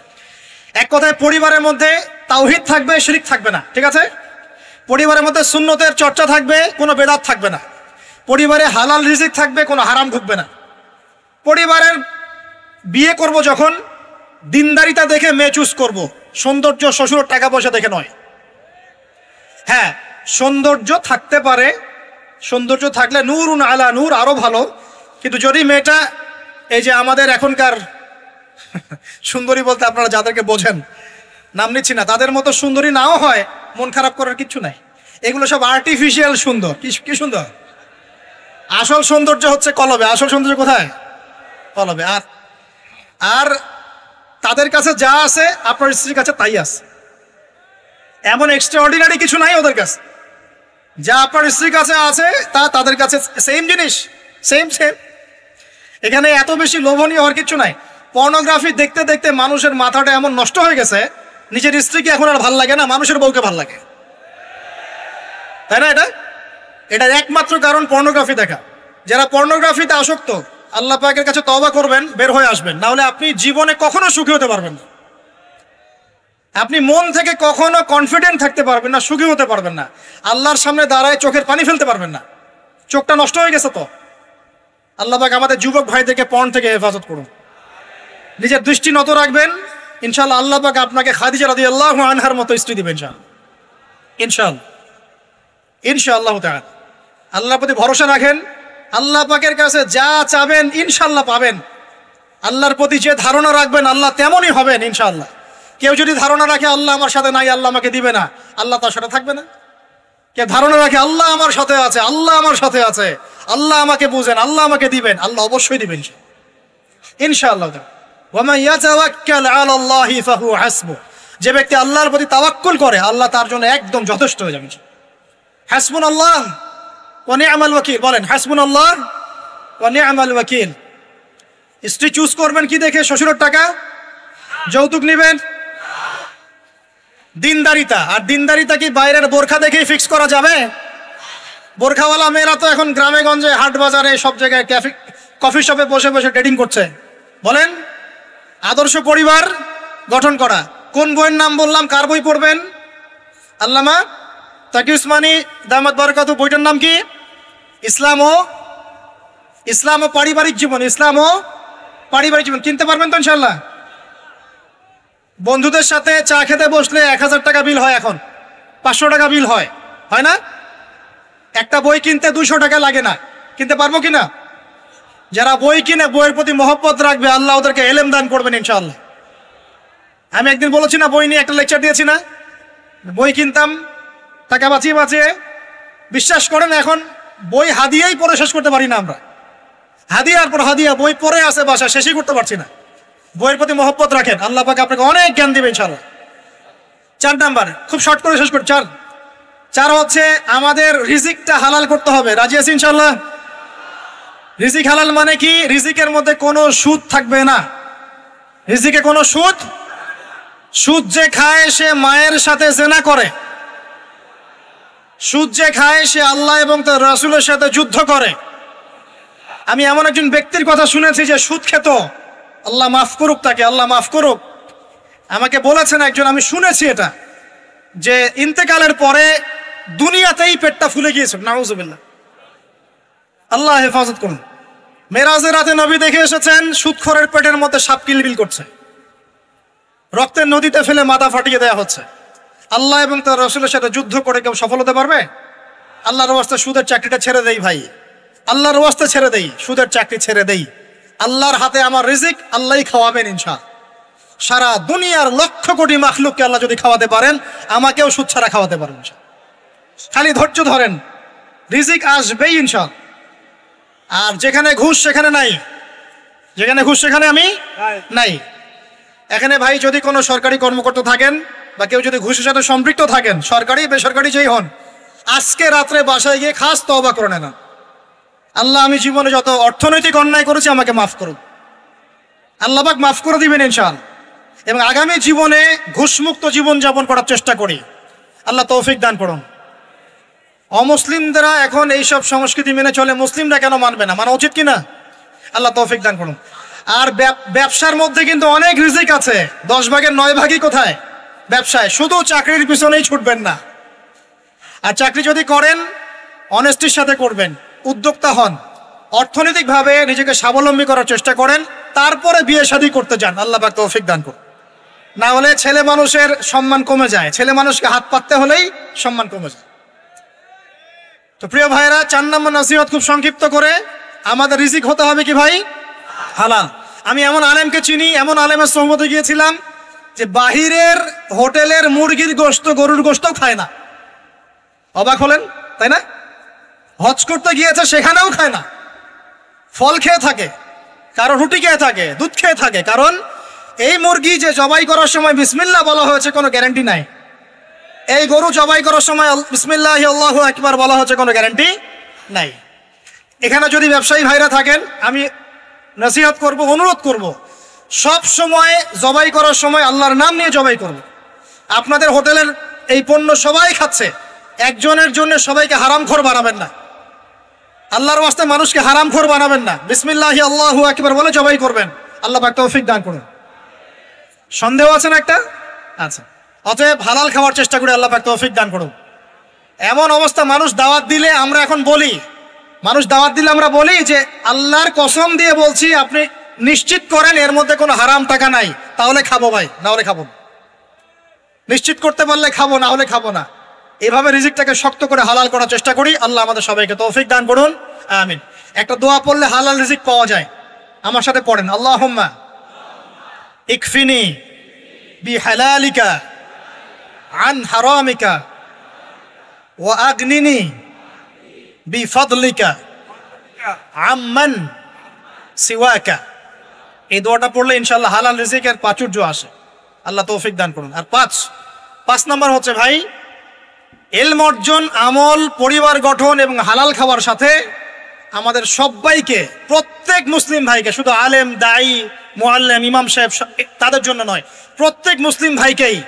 এক কথায় পরিবারের মধ্যে তাওহীদ থাকবে, শিরক থাকবে না, ঠিক আছে? পরিবারের মধ্যে সুন্নতের চর্চা থাকবে, কোনো বেদাত থাকবে না। পরিবারে হালাল রিজিক থাকবে, কোনো হারাম ঢুকবে না। পরিবারের বিয়ে করব যখন দিনদারিতা দেখে মেয়ে চুজ করব, সৌন্দর্য শ্বশুর টাকা পয়সা দেখে নয়। হ্যাঁ, সৌন্দর্য থাকতে পারে, সৌন্দর্য থাকলে নূরুন আলা নূর আরো ভালো, কিন্তু যদি মেয়েটা এই যে আমাদের এখনকার সুন্দরী বলতে আপনারা যাদেরকে বোঝেন, নাম নিচ্ছি না, তাদের মতো সুন্দরী নাও হয়, মন খারাপ করার কিচ্ছু নাই। এগুলো সব আর্টিফিশিয়াল সুন্দর। কি সুন্দর? আসল সৌন্দর্য হচ্ছে কলবে। আসল সৌন্দর্য কোথায়? কলবে। আর তাদের কাছে যা আছে আপনার স্ত্রীর কাছে তাই আছে, এমন এক্সট্রাঅর্ডিনারি কিছু নাই ওদের কাছে। যা আপনার স্ত্রীর কাছে আছে তা তাদের কাছে সেম জিনিস, সেম। এখানে এত বেশি লোভনীয় হওয়ার কিছু নাই। পর্নোগ্রাফি দেখতে দেখতে মানুষের মাথাটা এমন নষ্ট হয়ে গেছে, নিজের স্ত্রীকে এখন আর ভাল লাগে না, মানুষের বউকে ভাল লাগে, তাই না? এটার একমাত্র কারণ পর্নোগ্রাফি দেখা। যারা পর্নোগ্রাফিতে আসক্ত, আল্লাহ পাকের কাছে তওবা করবেন, বের হয়ে আসবেন, না হলে আপনি জীবনে কখনো সুখী হতে পারবেন না। আপনি মন থেকে কখনো কনফিডেন্ট থাকতে পারবেন না, সুখী হতে পারবেন না। আল্লাহর সামনে দাঁড়ায় চোখের পানি ফেলতে পারবেন না, চোখটা নষ্ট হয়ে গেছে। তো আল্লাহ পাক আমাদের যুবক ভাইদেরকে পর্ন থেকে হেফাজত করুন, নিজের দৃষ্টি নত রাখবেন। ইনশাআল্লাহ আল্লাহ পাক আপনাকে খাদিজা রাদিয়াল্লাহু আনহার মতো স্ত্রী দিবেন ইনশাআল্লাহ তাআলা। আল্লাহর প্রতি ভরসা রাখেন, আল্লাহ পাকের কাছে যা চাবেন ইনশাআল্লাহ পাবেন। আল্লাহর প্রতি যে ধারণা রাখবেন আল্লাহ তেমনই হবেন ইনশাআল্লাহ। কেউ যদি ধারণা রাখে আল্লাহ আমার সাথে নাই, আল্লাহ আমাকে দিবে না, আল্লাহ তার সাথে থাকবে না। কেউ ধারণা রাখে আল্লাহ আমার সাথে আছে, আল্লাহ আমার সাথে আছে, আল্লাহ আমাকে বুঝেন, আল্লাহ আমাকে দিবেন, আল্লাহ অবশ্যই দিবেন ইনশাআল্লাহ। ওয়ামান ইয়াতাওয়াক্কাল আলাল্লাহি ফাহুয়া হাসবুহ, যে ব্যক্তি আল্লাহর প্রতি তাওয়াক্কুল করে আল্লাহ তার জন্য একদম যথেষ্ট হয়ে যাবে। হাসবুনাল্লাহ ওয়া নি'মাল ওয়াকিল, বলেন হাসবুনাল্লাহ ওয়া নি'মাল ওয়াকিল। স্ত্রী চুজ করবেন কি দেখে? শ্বশুরের টাকা, যৌতুক নেবেন, দিনদারিতা। আর দিনদারিতা কি বাইরের বোরখা দেখেই ফিক্স করা যাবে? বোরখাওয়ালা মেয়েরা তো এখন গ্রামে গঞ্জে, হাট বাজারে, সব জায়গায় কফি শপে বসে বসে ডেটিং করছে। বলেন আদর্শ পরিবার গঠন করা। কোন বইয়ের নাম বললাম? কার বই পড়বেন? আল্লামা তাকি উসমানী দামাত বারাকাতুহু, বইটার নাম কি? ইসলাম ও পারিবারিক জীবন। ইসলাম ও পারিবারিক জীবন কিনতে পারবেন তো ইনশাআল্লাহ? বন্ধুদের সাথে চা খেতে বসলে 1000 টাকা বিল হয়, এখন 500 টাকা বিল হয় না? একটা বই কিনতে 200 টাকা লাগে না। কিনতে পারবো কিনা? যারা বই কিনে বইয়ের প্রতি মহব্বত রাখবে আল্লাহ ওদেরকে এলেম দান করবেন ইনশাআল্লাহ। আমি একদিন বলেছি না, বই নিয়ে একটা লেকচার দিয়েছি না, বই কিনতাম টাকা বাঁচিয়ে। বিশ্বাস করেন এখন বই হাদিয়াই পড়ে শেষ করতে পারি না আমরা। হাদিয়ার পর হাদিয়া বই পড়ে আছে বাসা, শেষই করতে পারছি না। বইয়ের প্রতি মহব্বত রাখেন, আল্লাহ পাক আপনাকে অনেক জ্ঞান দিবেন ইনশাআল্লাহ। 4 নাম্বার, খুব শর্ট করে শেষ করি। 4 হচ্ছে আমাদের রিজিকটা হালাল করতে হবে। রাজি আছি ইনশাআল্লাহ? রিজিক হালাল মানে কি? রিজিকের মধ্যে কোনো সুদ থাকবে না। রিজিকে কোনো সুদ যে খায় সে মায়ের সাথে জেনা করে, সুদ যে খায় সে আল্লাহ এবং তার রাসূলের সাথে যুদ্ধ করে। আমি এমন একজন ব্যক্তির কথা শুনেছি যে সুদ খেত, আল্লাহ মাফ করুক তাকে, আল্লাহ মাফ করুক। আমাকে বলেছেন একজন, আমি শুনেছি এটা, যে ইন্তেকালের পরে দুনিয়াতেই পেটটা ফুলে গিয়েছিল। নাউজুবিল্লাহ, আল্লাহ হেফাজত করুন। মেরাজের রাতে নবী দেখে এসেছেন সুদখোরের পেটের মধ্যে সাপ কিলবিল করছে, রক্তের নদীতে ফেলে মাথা ফাটিয়ে দেওয়া হচ্ছে। আল্লাহ এবং তার রাসূলের সাথে যুদ্ধ করে কেউ সফল হতে পারবে? আল্লাহর ওয়াস্তে সুদের চাকরিটা ছেড়ে দেই ভাই, আল্লাহর ওয়াস্তে ছেড়ে দেই, সুদের চাকরি ছেড়ে দেই। আল্লাহর হাতে আমার রিজিক, আল্লাহই খাওয়াবেন ইনশাআল্লাহ। সারা দুনিয়ার লক্ষ কোটি মাখলুককে আল্লাহ যদি খাওয়াতে পারেন, আমাকেও সুদ ছাড়া খাওয়াতে পারেন। খালি ধৈর্য ধরেন, রিজিক আসবেই ইনশাআল্লাহ। আর যেখানে ঘুষ সেখানে নাই, যেখানে ঘুষ সেখানে আমি নাই। এখানে ভাই যদি কোনো সরকারি কর্মকর্তা থাকেন বা কেউ যদি ঘুষের সাথে সম্পৃক্ত থাকেন, সরকারি বেসরকারি যেই হন, আজকে রাত্রে বাসায় গিয়ে খাস তওবা করে নেন, আল্লাহ আমি জীবনে যত অর্থনৈতিক অন্যায় করেছি আমাকে মাফ করুন, আল্লাহ পাক মাফ করে দিবেন ইনশাআল্লাহ। এবং আগামী জীবনে ঘুষমুক্ত জীবন যাপন করার চেষ্টা করি, আল্লাহ তৌফিক দান করুন। অমুসলিমরা এখন এইসব সংস্কৃতি মেনে চলে, মুসলিমরা কেন মানবে না? মানা উচিত কিনা? আল্লাহ তৌফিক দান করুন। আর ব্যবসার মধ্যে কিন্তু অনেক রিজিক আছে, 10 ভাগের 9 ভাগই কোথায়? ব্যবসায়। শুধু চাকরির পিছনেই ছুটবেন না। আর চাকরি যদি করেন অনেস্টির সাথে করবেন, উদ্যোক্তা হন, অর্থনৈতিকভাবে নিজেকে স্বাবলম্বী করার চেষ্টা করেন, তারপরে বিয়ে শাদী করতে যান, আল্লাহ পাক তৌফিক দান করুন। না হলে ছেলে মানুষের সম্মান কমে যায়, ছেলে মানুষকে হাত পাততে হলেই সম্মান কমে যায়। তো প্রিয় ভাইরা, 4 নম্বর নসিহত খুব সংক্ষিপ্ত করে, আমাদের রিজিক হতে হবে কি ভাই? হালাল। আমি এমন আলেমকে চিনি, এমন আলেমের সোহবতে গিয়েছিলাম যে বাহিরের হোটেলের মুরগির গোশত, গরুর গোশতও খায় না। অবাক হলেন তাই না? হজ করতে গিয়েছে, সেখানেও খায় না, ফল খেয়ে থাকে, কারো রুটি খেয়ে থাকে, দুধ খেয়ে থাকে। কারণ এই মুরগি যে জবাই করার সময় বিসমিল্লাহ বলা হয়েছে কোনো গ্যারান্টি নাই, এই গরু জবাই করার সময় বিসমিল্লাহি আল্লাহু আকবার বলা হচ্ছে কোনো গ্যারান্টি নাই। এখানে যদি ব্যবসায়ী ভাইরা থাকেন, আমি নসিহত করব, অনুরোধ করব, সব সময় জবাই করার সময় আল্লাহর নাম নিয়ে জবাই করব। আপনাদের হোটেলের এই পণ্য সবাই খাচ্ছে, একজনের জন্য সবাইকে হারামখোর বানাবেন না, আল্লাহর ওয়াস্তে মানুষকে হারামখোর বানাবেন না। বিসমিল্লাহি আল্লাহু আকবার বলে জবাই করবেন, আল্লাহ পাক তৌফিক দান করুন। সন্দেহ আছে না একটা? আচ্ছা, অতএব হালাল খাওয়ার চেষ্টা করে আল্লাহ পাক তৌফিক দান করুন। এমন অবস্থা, মানুষ দাওয়াত দিলে আমরা এখন বলি, মানুষ দাওয়াত দিলে আমরা বলি যে আল্লাহর কসম দিয়ে বলছি আপনি নিশ্চিত করেন এর মধ্যে কোনো হারাম টাকা নাই, তাহলে খাবো ভাই, না হলে খাবো না। নিশ্চিত করতে পারলে খাবো, না হলে খাবো না। এভাবে রিজিকটাকে শক্ত করে হালাল করার চেষ্টা করি। আল্লাহ আমাদের সবাইকে তৌফিক দান করুন, আমিন। একটা দোয়া পড়লে হালাল রিজিক পাওয়া যায়, আমার সাথে পড়েন, আল্লাহুম্মা ইকফিনি বিহালালিকা আন হারামিকা ওয়া আগনিনি বিফাদলিকা আম্মান সিওয়াকা। এই দোয়াটা পড়লে ইনশাআল্লাহ হালাল রিজিকের প্রাচুর্য আসে, আল্লাহ তৌফিক দান করুন। আর 5 নম্বর হচ্ছে ভাই, ইলম অর্জন, আমল, পরিবার গঠন এবং হালাল খাওয়ার সাথে আমাদের সবাইকে, প্রত্যেক মুসলিম ভাইকে, শুধু আলেম, দায়ী, মুআল্লিম, ইমাম সাহেব তাদের জন্য নয়, প্রত্যেক মুসলিম ভাইকেই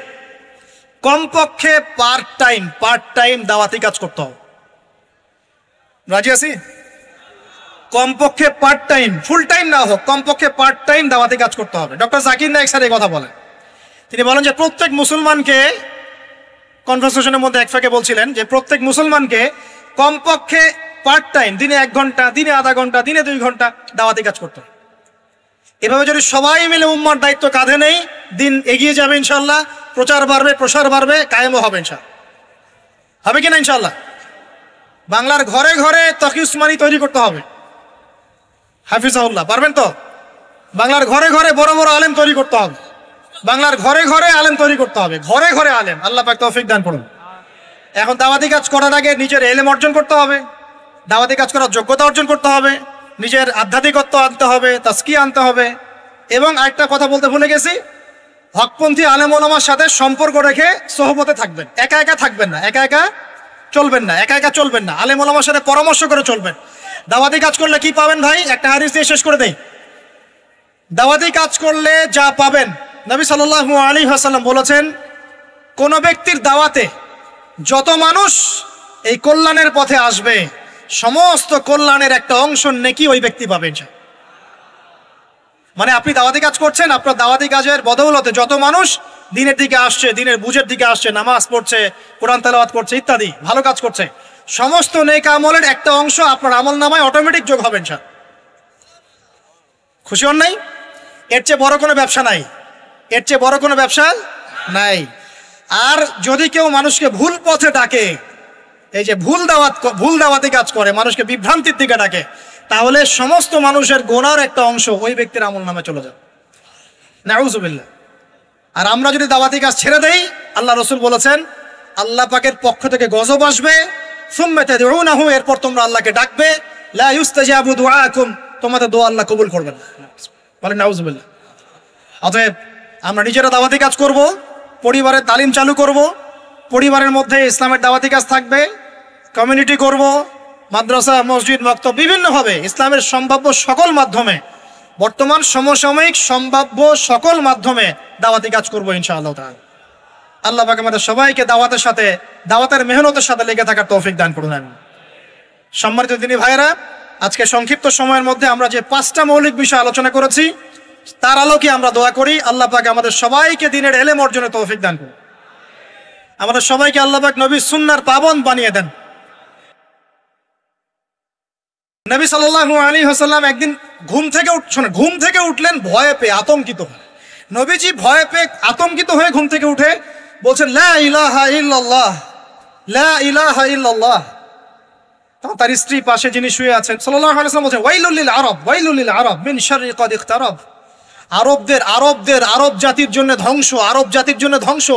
কমপক্ষে পার্ট টাইম দাওয়াতি কাজ করতে হবে। রাজি আছি? কমপক্ষে পার্ট টাইম, ফুল টাইম না হোক, কমপক্ষে পার্ট টাইম দাওয়াতি কাজ করতে হবে। ডক্টর জাকির নায়েক স্যার এই কথা বলেন। তিনি বলেন যে প্রত্যেক মুসলমানকে, কনভারসেশনের মধ্যে এক ফাঁকে বলছিলেন যে প্রত্যেক মুসলমানকে কমপক্ষে পার্ট টাইম, দিনে 1 ঘন্টা, দিনে আধা ঘন্টা, দিনে 2 ঘন্টা দাওয়াতি কাজ করতে হবে। এভাবে যদি সবাই মিলে উম্মার দায়িত্ব কাঁধে নেই, দিন এগিয়ে যাবে ইনশাল্লাহ, প্রচার বাড়বে, প্রসার বাড়বে, কায়েমও হবে ইনশাল্লাহ। হবে কিনা ইনশাল্লাহ? বাংলার ঘরে ঘরে তকি উসমানী তৈরি করতে হবে, হাফিজাহুল্লাহ, পারবেন তো? বাংলার ঘরে ঘরে বড় বড় আলেম তৈরি করতে হবে, বাংলার ঘরে ঘরে আলেম তৈরি করতে হবে, ঘরে ঘরে আলেম, আল্লাহ পাক তৌফিক দান করুন। এখন দাওয়াতি কাজ করার আগে নিজের ইলম অর্জন করতে হবে, দাওয়াতি কাজ করার যোগ্যতা অর্জন করতে হবে, নিজের আধ্যাত্মিকত্ব আনতে হবে, তাজকিয়া আনতে হবে। এবং আরেকটা কথা বলতে ভুলে গেছি, হকপন্থী আলেম ওলামার সাথে সম্পর্ক রেখে সোহবতে থাকবেন, একা একা থাকবেন না, একা একা চলবেন না, আলেম ওলামার সাথে পরামর্শ করে চলবেন। দাওয়াতি কাজ করলে কি পাবেন ভাই? একটা হাদিস দিয়ে শেষ করে দেই। দাওয়াতি কাজ করলে যা পাবেন, নবী সাল্লাল্লাহু আলাইহি ওয়াসাল্লাম বলেছেন, কোন ব্যক্তির দাওয়াতে যত মানুষ এই কল্যাণের পথে আসবে, সমস্ত কল্যাণের একটা অংশ নেকি ওই ব্যক্তি পাবেন। মানে আপনি দাওয়াতি কাজ করছেন, আপনার দাওয়াতি কাজের বদৌলতে যত মানুষ দিনের দিকে আসছে, দিনের বুঝের দিকে আসছে, নামাজ পড়ছে, কোরআন তেলাওয়াত করছে, ইত্যাদি ভালো কাজ করছে, সমস্ত নেক আমলের একটা অংশ আপনার আমল নামায় অটোমেটিক যোগ হবেন। খুশি হন নাই? এর চেয়ে বড় কোনো ব্যবসা নাই, এর চেয়ে বড় কোনো ব্যবসা নাই। আর যদি কেউ মানুষকে ভুল পথে ডাকে, এই যে ভুল দাওয়াতি কাজ করে, মানুষকে বিভ্রান্তির দিকে ডাকে, তাহলে সমস্ত মানুষের গোনার একটা অংশ ওই ব্যক্তির আমল নামে চলে যাবে। নাউযুবিল্লাহ। আর আমরা যদি দাওয়াতি কাজ ছেড়ে দেই, আল্লাহ রসুল বলেছেন আল্লাহ পাকের পক্ষ থেকে গজব আসবে, সুম্মা তাদউনাহু, এরপর তোমরা আল্লাহকে ডাকবে, লা ইউস্তাজাবু দুআকুম, তোমাদের দোয়া আল্লাহ কবুল করবেন না। বলেন নাউজুবিল্লাহ। অতএব আমরা নিজেরা দাওয়াতি কাজ করব, পরিবারের তালিম চালু করব, পরিবারের মধ্যে ইসলামের দাওয়াতি কাজ থাকবে, কমিউনিটি করব, মাদ্রাসা, মসজিদ, মক্তব, বিভিন্নভাবে ইসলামের সম্ভাব্য সকল মাধ্যমে, বর্তমান সমসাময়িক সম্ভাব্য সকল মাধ্যমে দাওয়াতি কাজ করবো ইনশাআল্লাহ তাআলা। আল্লাহ পাক আমাদের সবাইকে দাওয়াতের সাথে, দাওয়াতের মেহনতের সাথে লেগে থাকার তৌফিক দান করুন। আমিন। সম্মানিত দিনী ভাইরা, আজকে সংক্ষিপ্ত সময়ের মধ্যে আমরা যে 5টা মৌলিক বিষয় আলোচনা করেছি, তার আলোকে আমরা দোয়া করি আল্লাহ পাক আমাদের সবাইকে দ্বীনের ইলম অর্জনের তৌফিক দান করুন। আমাদের সবাইকে আল্লাহ পাক নবীর সুন্নাহর পাবন্দ বানিয়ে দেন। নবী সাল্লাল্লাহু আলাইহি ওয়াসাল্লাম একদিন ঘুম থেকে উঠলেন ভয়ে পেয়ে, আতঙ্কিত হয়ে। নবীজি ভয়ে পেয়ে আতঙ্কিত হয়ে ঘুম থেকে উঠে বলছেন লা ইলাহা ইল্লাল্লাহ, লা ইলাহা ইল্লাল্লাহ। তখন তার স্ত্রী পাশে যিনি শুয়ে আছেন সাল্লাল্লাহু আলাইহি ওয়াসাল্লাম বলছেন ওয়াইলুল লিল আরব, ওয়াইলুল লিল আরব মিন শাররি ক্বাদ ইখতারাব। আরব জাতির জন্য ধ্বংস, আরব জাতির জন্য ধ্বংস।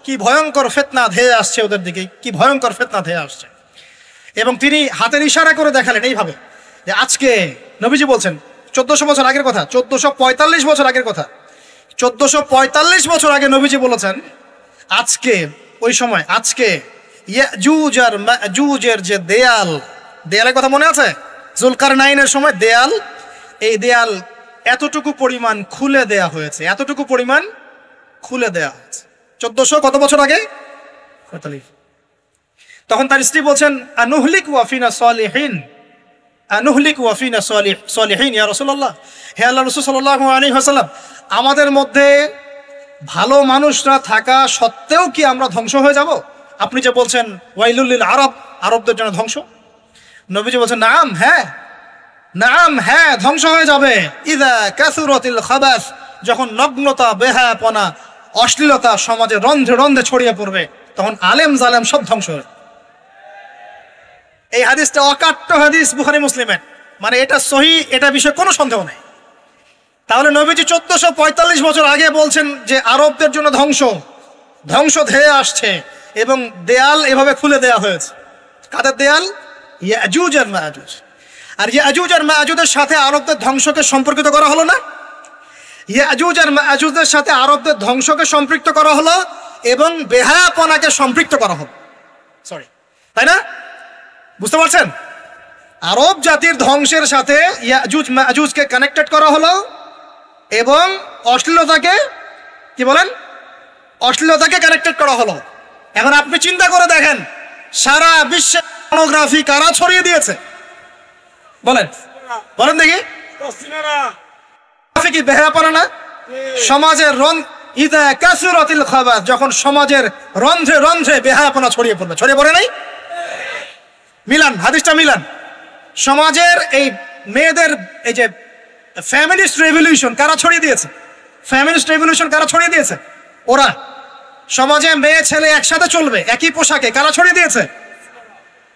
কি ভয়ঙ্কর ফিতনা ধেয়ে আসছে ওদের দিকে, কি ভয়ঙ্কর ফিতনা ধেয়ে আসছে। এবং তিনি হাতের ইশারা করে দেখালেন এইভাবে যে আজকে, নবীজি বলছেন 1400 বছর আগের কথা, 1445 বছর আগের কথা, 1445 বছর আগে নবীজি বলেছেন আজকে, ওই সময় আজকে ইয়াজুজ আর মাজুজের যে দেয়ালের কথা মনে আছে? জুলকারনাইনের সময় দেয়াল, এই দেয়াল এতটুকু পরিমাণ খুলে দেয়া হয়েছে, এতটুকু পরিমাণ খুলে দেয়া হয়েছে 1400 কত বছর আগে? 45। তখন তার স্ত্রী বলছেন আনুহলিক ওয়াফিনা সালিহিন, আনুহলিক ওয়াফিনা সালিহিন ইয়া রাসূলুল্লাহ, হে আল্লাহ রাসূল সাল্লাল্লাহু আলাইহি ওয়াসাল্লাম, আমাদের মধ্যে ভালো মানুষরা থাকা সত্ত্বেও কি আমরা ধ্বংস হয়ে যাব? আপনি যে বলছেন ওয়াইলুল লিল আরব, আরবদের জন্য ধ্বংস। নবীজি বলছেন নাম, হ্যাঁ, নাম, হ্যাঁ, ধ্বংস হয়ে যাবে। ইযা কাসুরাতিল খাবাস, যখন নগ্নতা, বেহায়াপনা, অশ্লীলতা সমাজে রন্ধ্রে রন্ধ্রে ছড়িয়ে পড়বে, তখন আলেম জালেম সব ধ্বংস হবে। এই হাদিসটা অকাট্য হাদিস বুখারী মুসলিমের, মানে এটা সহিহ, এটা বিষয়ে কোনো সন্দেহ নেই। তাহলে নবীজি 1445 বছর আগে বলছেন যে আরবদের জন্য ধ্বংস ধেয়ে আসছে, এবং দেয়াল এভাবে খুলে দেয়া হয়েছে। কাদের দেয়াল? ইয়াজুজ আর মাজুজ। আর ইয়াজুজ আর মাজুজের সাথে আরবদের ধ্বংসকে সম্পর্কিত করা হলো না? ইয়াজুজ আর মাজুজের সাথে আরবদের ধ্বংসকে সম্পৃক্ত করা হলো এবং বেহায়াপনাকে সম্পৃক্ত করা হলো, সরি, তাই না? বুঝতে পারছেন? আরব জাতির ধ্বংসের সাথে ইয়াজুজ মাজুজকে কানেক্টেড করা হলো এবং অশ্লীলতাকে, কি বলেন, অশ্লীলতাকে কানেক্টেড করা হলো। এখন আপনি চিন্তা করে দেখেন, সারা বিশ্বে পর্নোগ্রাফি কারা ছড়িয়ে দিয়েছে? বলেন দেখি। কি বেহায়াপনা না? সমাজের ইযা কাসুরাতিল খাবাস, যখন সমাজের রন্ধ্রে রন্ধ্রে বেহায়াপনা ছড়িয়ে পড়ে নাই? মিলান, হাদিসটা মিলান। সমাজের এই মেয়েদের এই যে ফ্যামিলিস্ট রেভলিউশন কারা ছড়িয়ে দিয়েছে? ফ্যামিলিস্ট রেভলিউশন কারা ছড়িয়ে দিয়েছে? ওরা। সমাজে মেয়ে ছেলে একসাথে চলবে একই পোশাকে, কারা ছড়িয়ে দিয়েছে?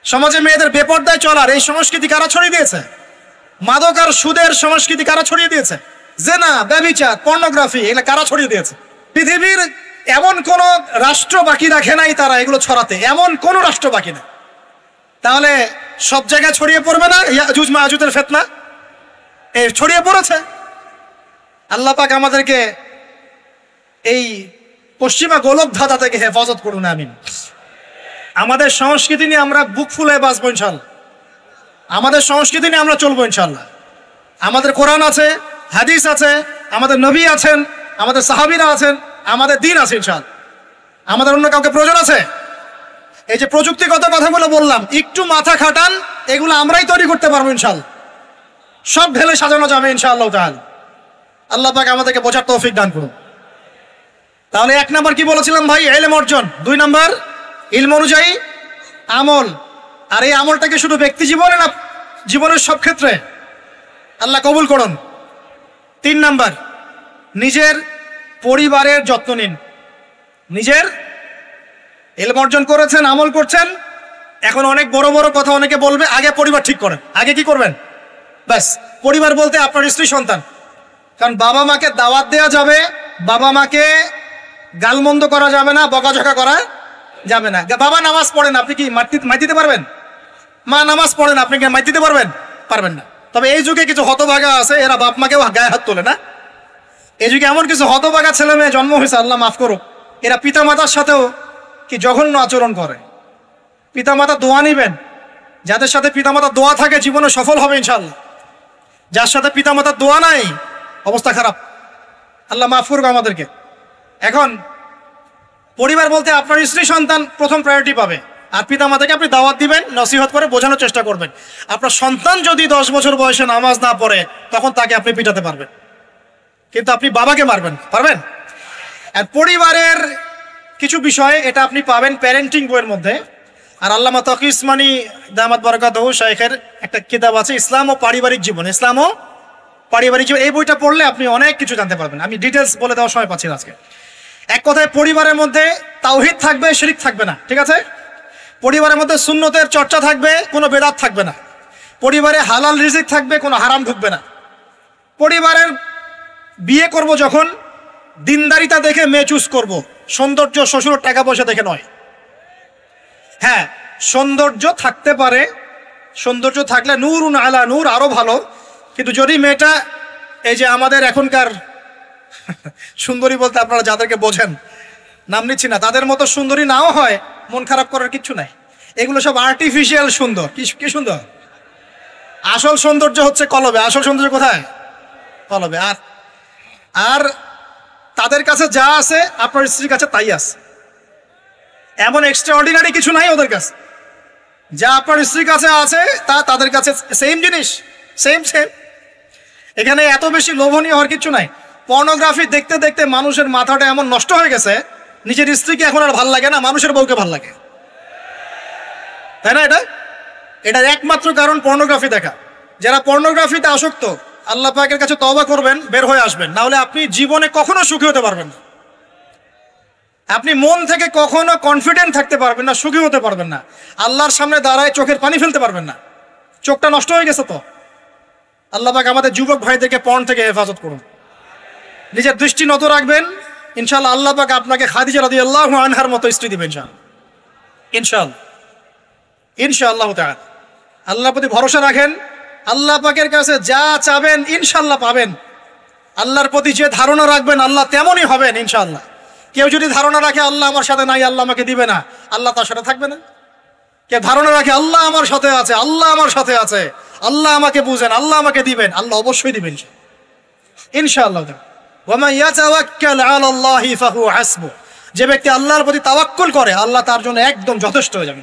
সমাজে মেয়েদের বেপর্দায় চলার এই সংস্কৃতি কারা ছড়িয়ে দিয়েছে? মাদক আর সুদের সংস্কৃতি কারা ছড়িয়ে দিয়েছে? জেনা, ব্যভিচার, পর্নোগ্রাফি, এগুলো কারা ছড়িয়ে দিয়েছে? পৃথিবীর এমন কোন রাষ্ট্র বাকি রাখে নাই তারা এগুলো ছড়াতে, এমন কোন রাষ্ট্র বাকি না। তাহলে সব জায়গায় ছড়িয়ে পড়বে না ইয়াজুজ মাজুজের ফিতনা? এই ছড়িয়ে পড়েছে। আল্লাহ পাক আমাদেরকে এই পশ্চিমা গোলক ধাঁধা থেকে হেফাজত করুন, আমিন। আমাদের সংস্কৃতি নিয়ে আমরা বুক ফুলে বাঁচবো ইনশাল্লাহ, আমাদের সংস্কৃতি নিয়ে আমরা চলবো ইনশাল্লাহ। আমাদের কোরআন আছে, হাদিস আছে, আমাদের নবী আছেন, আমাদের সাহাবীরা আছেন, আমাদের দিন আছে ইনশাল্লাহ। আমাদের অন্য কাউকে প্রয়োজন আছে? এই যে প্রযুক্তিগত কথাগুলো বললাম, একটু মাথা খাটান, এগুলো আমরাই তৈরি করতে পারবো ইনশাল্লাহ। সব ঢেলে সাজানো যাবে ইনশাআল্লাহ তাআলা। আল্লাহ পাক আমাদেরকে বোঝার তৌফিক দান করুন। তাহলে 1 নাম্বার কি বলেছিলাম ভাই? ইলম অর্জন। 2 নাম্বার ইলম অনুযায়ী আমল। আর এই আমলটাকে শুধু ব্যক্তি জীবনে না, জীবনের সব ক্ষেত্রে আল্লাহ কবুল করুন। 3 নাম্বার নিজের পরিবারের যত্ন নিন। নিজের ইলম অর্জন করেছেন, আমল করছেন, এখন অনেক বড় বড় কথা অনেকে বলবে, আগে পরিবার ঠিক করেন। আগে কি করবেন? ব্যাস, পরিবার বলতে আপনার স্ত্রী সন্তান। কারণ বাবা মাকে দাওয়াত দেওয়া যাবে, বাবা মাকে গালমন্দ করা যাবে না, বকাঝকা করা যাবে না। বাবা নামাজ পড়েন, আপনি কি মাইর দিতে পারবেন? মা নামাজ পড়েন, আপনি কি মাইর দিতে পারবেন? পারবেন না। তবে এই যুগে কিছু হতভাগা আছে, এরা বাপ মাকেও গায়ে হাত তোলে না। এই যুগে এমন কিছু হতভাগা ছেলে মেয়ে জন্ম হয়েছে, আল্লাহ মাফ করুক, এরা পিতামাতার সাথেও কি জঘন্য আচরণ করে। পিতামাতা দোয়া নিবেন, যাদের সাথে পিতামাতার দোয়া থাকে জীবনে সফল হবে ইনশাআল্লাহ। যার সাথে পিতামাতার দোয়া নাই, অবস্থা খারাপ। আল্লাহ মাফ করুক আমাদেরকে। এখন পরিবার বলতে আপনার স্ত্রী সন্তান প্রথম প্রায়োরিটি পাবে, আর পিতামাতাকে আপনি দাওয়াত দিবেন, নসিহত করে বোঝানোর চেষ্টা করবেন। আপনার সন্তান যদি 10 বছর বয়সে নামাজ না পড়ে, তখন তাকে আপনি পিটাতে পারবেন, কিন্তু আপনি বাবাকে মারবেন পারবেন? আর পরিবারের কিছু বিষয় এটা আপনি পাবেন প্যারেন্টিং বইয়ের মধ্যে। আর আল্লামা তকি উসমানী দামাত বারাকাতুহু শাইখের একটা কিতাব আছে, ইসলাম ও পারিবারিক জীবন। ইসলাম ও পারিবারিক জীবন, এই বইটা পড়লে আপনি অনেক কিছু জানতে পারবেন। আমি ডিটেলস বলে দেওয়ার সময় পাচ্ছি না আজকে। এক কথায় পরিবারের মধ্যে তাওহীদ থাকবে, শিরক থাকবে না, ঠিক আছে? পরিবারের মধ্যে সুন্নতের চর্চা থাকবে, কোনো বেদাত থাকবে না। পরিবারে হালাল রিজিক থাকবে, কোনো হারাম ঢুকবে না। পরিবারের বিয়ে করব যখন, দিনদারিতা দেখে মেয়ে চুজ করব, সৌন্দর্য শ্বশুরের টাকা পয়সা দেখে নয়। হ্যাঁ, সৌন্দর্য থাকতে পারে, সৌন্দর্য থাকলে নূরুন আলা নূর, আরো ভালো। কিন্তু যদি মেয়েটা এই যে আমাদের এখনকার সুন্দরী বলতে আপনারা যাদেরকে বোঝেন, নাম নিচ্ছি না, তাদের মতো সুন্দরী নাও হয়, মন খারাপ করার কিচ্ছু নাই। এগুলো সব আর্টিফিশিয়াল সুন্দর। কি সুন্দর? আসল সৌন্দর্য হচ্ছে কলবে। আসল সৌন্দর্য কোথায়? কলবে। আর তাদের কাছে যা আছে আপনার স্ত্রীর কাছে তাই আছে। এমন এক্সট্রা অর্ডিনারি কিছু নাই ওদের কাছে। যা আপনার স্ত্রীর কাছে আছে তা তাদের কাছে সেম জিনিস, সেম। এখানে এত বেশি লোভনীয় হওয়ার কিছু নাই। পর্নোগ্রাফি দেখতে দেখতে মানুষের মাথাটা এমন নষ্ট হয়ে গেছে, নিজের স্ত্রীকে এখন আর ভাল লাগে না, মানুষের বউকে ভাল লাগে, তাই না? এটার একমাত্র কারণ পর্নোগ্রাফি দেখা। যারা পর্নোগ্রাফিতে আসক্ত, আল্লাহ পাকের কাছে তওবা করবেন, বের হয়ে আসবেন, না হলে আপনি জীবনে কখনো সুখী হতে পারবেন না। আপনি মন থেকে কখনো কনফিডেন্ট থাকতে পারবেন না, সুখী হতে পারবেন না। আল্লাহর সামনে দাঁড়ায় চোখের পানি ফেলতে পারবেন না, চোখটা নষ্ট হয়ে গেছে। তো আল্লাহ পাক আমাদের যুবক ভাইদেরকে পর্ন থেকে হেফাজত করুন, নিজের দৃষ্টি নত রাখবেন। ইনশাআল্লাহ আল্লাহ পাক আপনাকে খাদিজা রাদিয়াল্লাহু আনহার মতো স্ত্রী দিবেন ইনশাআল্লাহ তাআলা। আল্লাহর প্রতি ভরসা রাখেন, আল্লাহ পাকের কাছে যা চাবেন ইনশাআল্লাহ পাবেন। আল্লাহর প্রতি যে ধারণা রাখবেন আল্লাহ তেমনই হবেন ইনশাআল্লাহ। কেউ যদি ধারণা রাখে আল্লাহ আমার সাথে নাই, আল্লাহ আমাকে দিবে না, আল্লাহ তার সাথে থাকবে না। কেউ ধারণা রাখে আল্লাহ আমার সাথে আছে, আল্লাহ আমার সাথে আছে, আল্লাহ আমাকে বুঝেন, আল্লাহ আমাকে দিবেন, আল্লাহ অবশ্যই দিবেন ইনশাআল্লাহ। ওয়া মান ইয়াতাওয়াক্কাল আলাল্লাহি ফাহুয়া হাসবুহ, যে ব্যক্তি আল্লাহর প্রতি তাওয়াক্কুল করে আল্লাহ তার জন্য একদম যথেষ্ট হয়ে যাবে।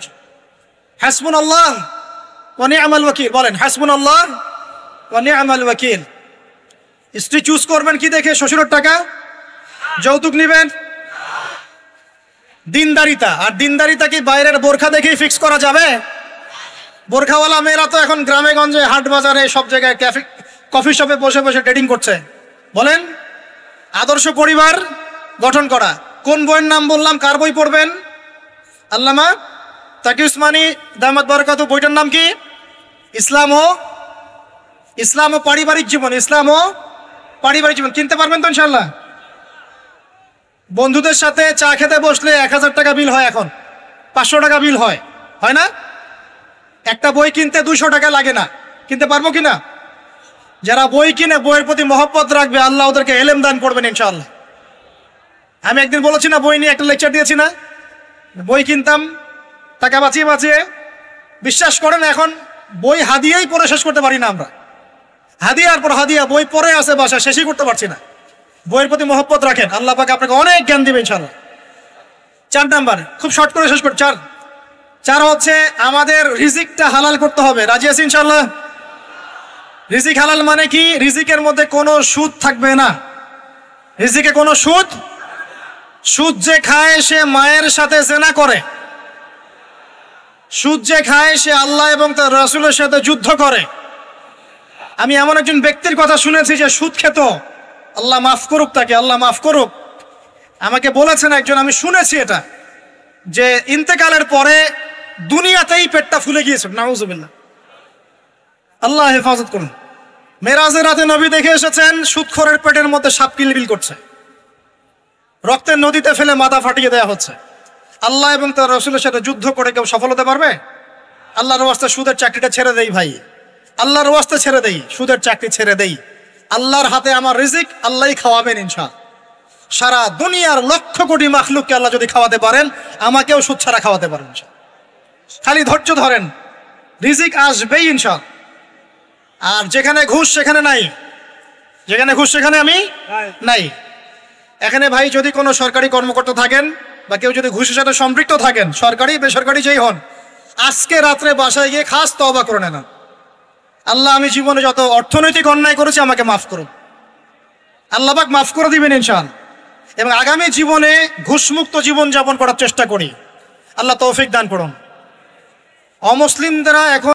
হাসবুনাল্লাহ ওয়া নি'মাল ওয়াকিল, বলেন হাসবুনাল্লাহ ওয়া নি'মাল ওয়াকিল। স্ত্রী চুজ করবেন কি দেখে? শ্বশুরের টাকা, যৌতুক নেবেন, দিনদারিতা। আর দিনদারিতা কি বাইরের বোরখা দেখেই ফিক্স করা যাবে? বোরখাওয়ালা মেয়েরা তো এখন গ্রামে গঞ্জে, হাট বাজারে, সব জায়গায় কফি শপে বসে বসে ডেটিং করছে। বলেন, আদর্শ পরিবার গঠন করা। কোন বইয়ের নাম বললাম? কার বই পড়বেন? আল্লামা তাকি উসমানী দামাত বারাকাতুহু, বইটার নাম কি? ইসলাম ও পারিবারিক জীবন। ইসলাম ও পারিবারিক জীবন কিনতে পারবেন তো ইনশাআল্লাহ? বন্ধুদের সাথে চা খেতে বসলে 1000 টাকা বিল হয়, এখন 500 টাকা বিল হয় না? একটা বই কিনতে 200 টাকা লাগে না। কিনতে পারবো কিনা? যারা বই কিনে বইয়ের প্রতি মহব্বত রাখবে আল্লাহ ওদেরকে এলেম দান করবেন ইনশাআল্লাহ। আমি একদিন বলেছি না, বই নিয়ে একটা লেকচার দিয়েছি না, বই কিনতাম টাকা বাঁচিয়ে। বিশ্বাস করেন এখন বই হাদিয়াই পড়ে শেষ করতে পারি না আমরা। হাদিয়ার পর হাদিয়া বই পড়ে আছে বাসা, শেষই করতে পারছি না। বইয়ের প্রতি মহব্বত রাখেন, আল্লাহ পাক আপনাকে অনেক জ্ঞান দিবেন ইনশাআল্লাহ। 4 নাম্বার, খুব শর্ট করে শেষ করি। 4 হচ্ছে আমাদের রিজিকটা হালাল করতে হবে। রাজি আছি ইনশাআল্লাহ? রিজিক হালাল মানে কি? রিজিকের মধ্যে কোনো সুদ থাকবে না। রিজিকে কোনো সুদ যে খায় সে মায়ের সাথে জেনা করে, সুদ যে খায় সে আল্লাহ এবং তার রাসূলের সাথে যুদ্ধ করে। আমি এমন একজন ব্যক্তির কথা শুনেছি যে সুদ খেত, আল্লাহ মাফ করুক তাকে, আল্লাহ মাফ করুক। আমাকে বলেছেন একজন, আমি শুনেছি এটা, যে ইন্তেকালের পরে দুনিয়াতেই পেটটা ফুলে গিয়েছে। নাউজুবিল্লাহ, আল্লাহ হেফাজত করুন। মেরাজের রাতে নবী দেখে এসেছেন সুদখোরের পেটের মধ্যে সাপ কিলবিল করছে। রক্তের নদীতে ফেলে মাথা ফাটিয়ে দেওয়া হচ্ছে। আল্লাহ এবং তার রাসূলের সাথে যুদ্ধ করে কেউ সফল হতে পারবে? আল্লাহর ওয়াস্তে সুদের চাকরিটা ছেড়ে দেই ভাই, আল্লাহর ওয়াস্তে ছেড়ে দেই, সুদের চাকরি ছেড়ে দেই। আল্লাহর হাতে আমার রিজিক, আল্লাহই খাওয়াবেন ইনশাআল্লাহ। সারা দুনিয়ার লক্ষ কোটি মাখলুককে আল্লাহ যদি খাওয়াতে পারেন, আমাকেও সুদ ছাড়া খাওয়াতে পারেন ইনশাআল্লাহ। খালি ধৈর্য ধরেন, রিজিক আসবেই ইনশাআল্লাহ। আর যেখানে ঘুষ সেখানে নাই, যেখানে ঘুষ সেখানে আমি নাই। এখানে ভাই যদি কোনো সরকারি কর্মকর্তা থাকেন বা কেউ যদি ঘুষের সাথে সম্পৃক্ত থাকেন, সরকারি বেসরকারি যেই হন, আজকে রাত্রে বাসায় গিয়ে খাস তওবা করে নেন, আল্লাহ আমি জীবনে যত অর্থনৈতিক অন্যায় করেছি আমাকে মাফ করুন, আল্লাহ পাক মাফ করে দিবেন ইনশাআল্লাহ। এবং আগামী জীবনে ঘুষমুক্ত জীবন যাপন করার চেষ্টা করি, আল্লাহ তৌফিক দান করুন। অমুসলিমরা এখন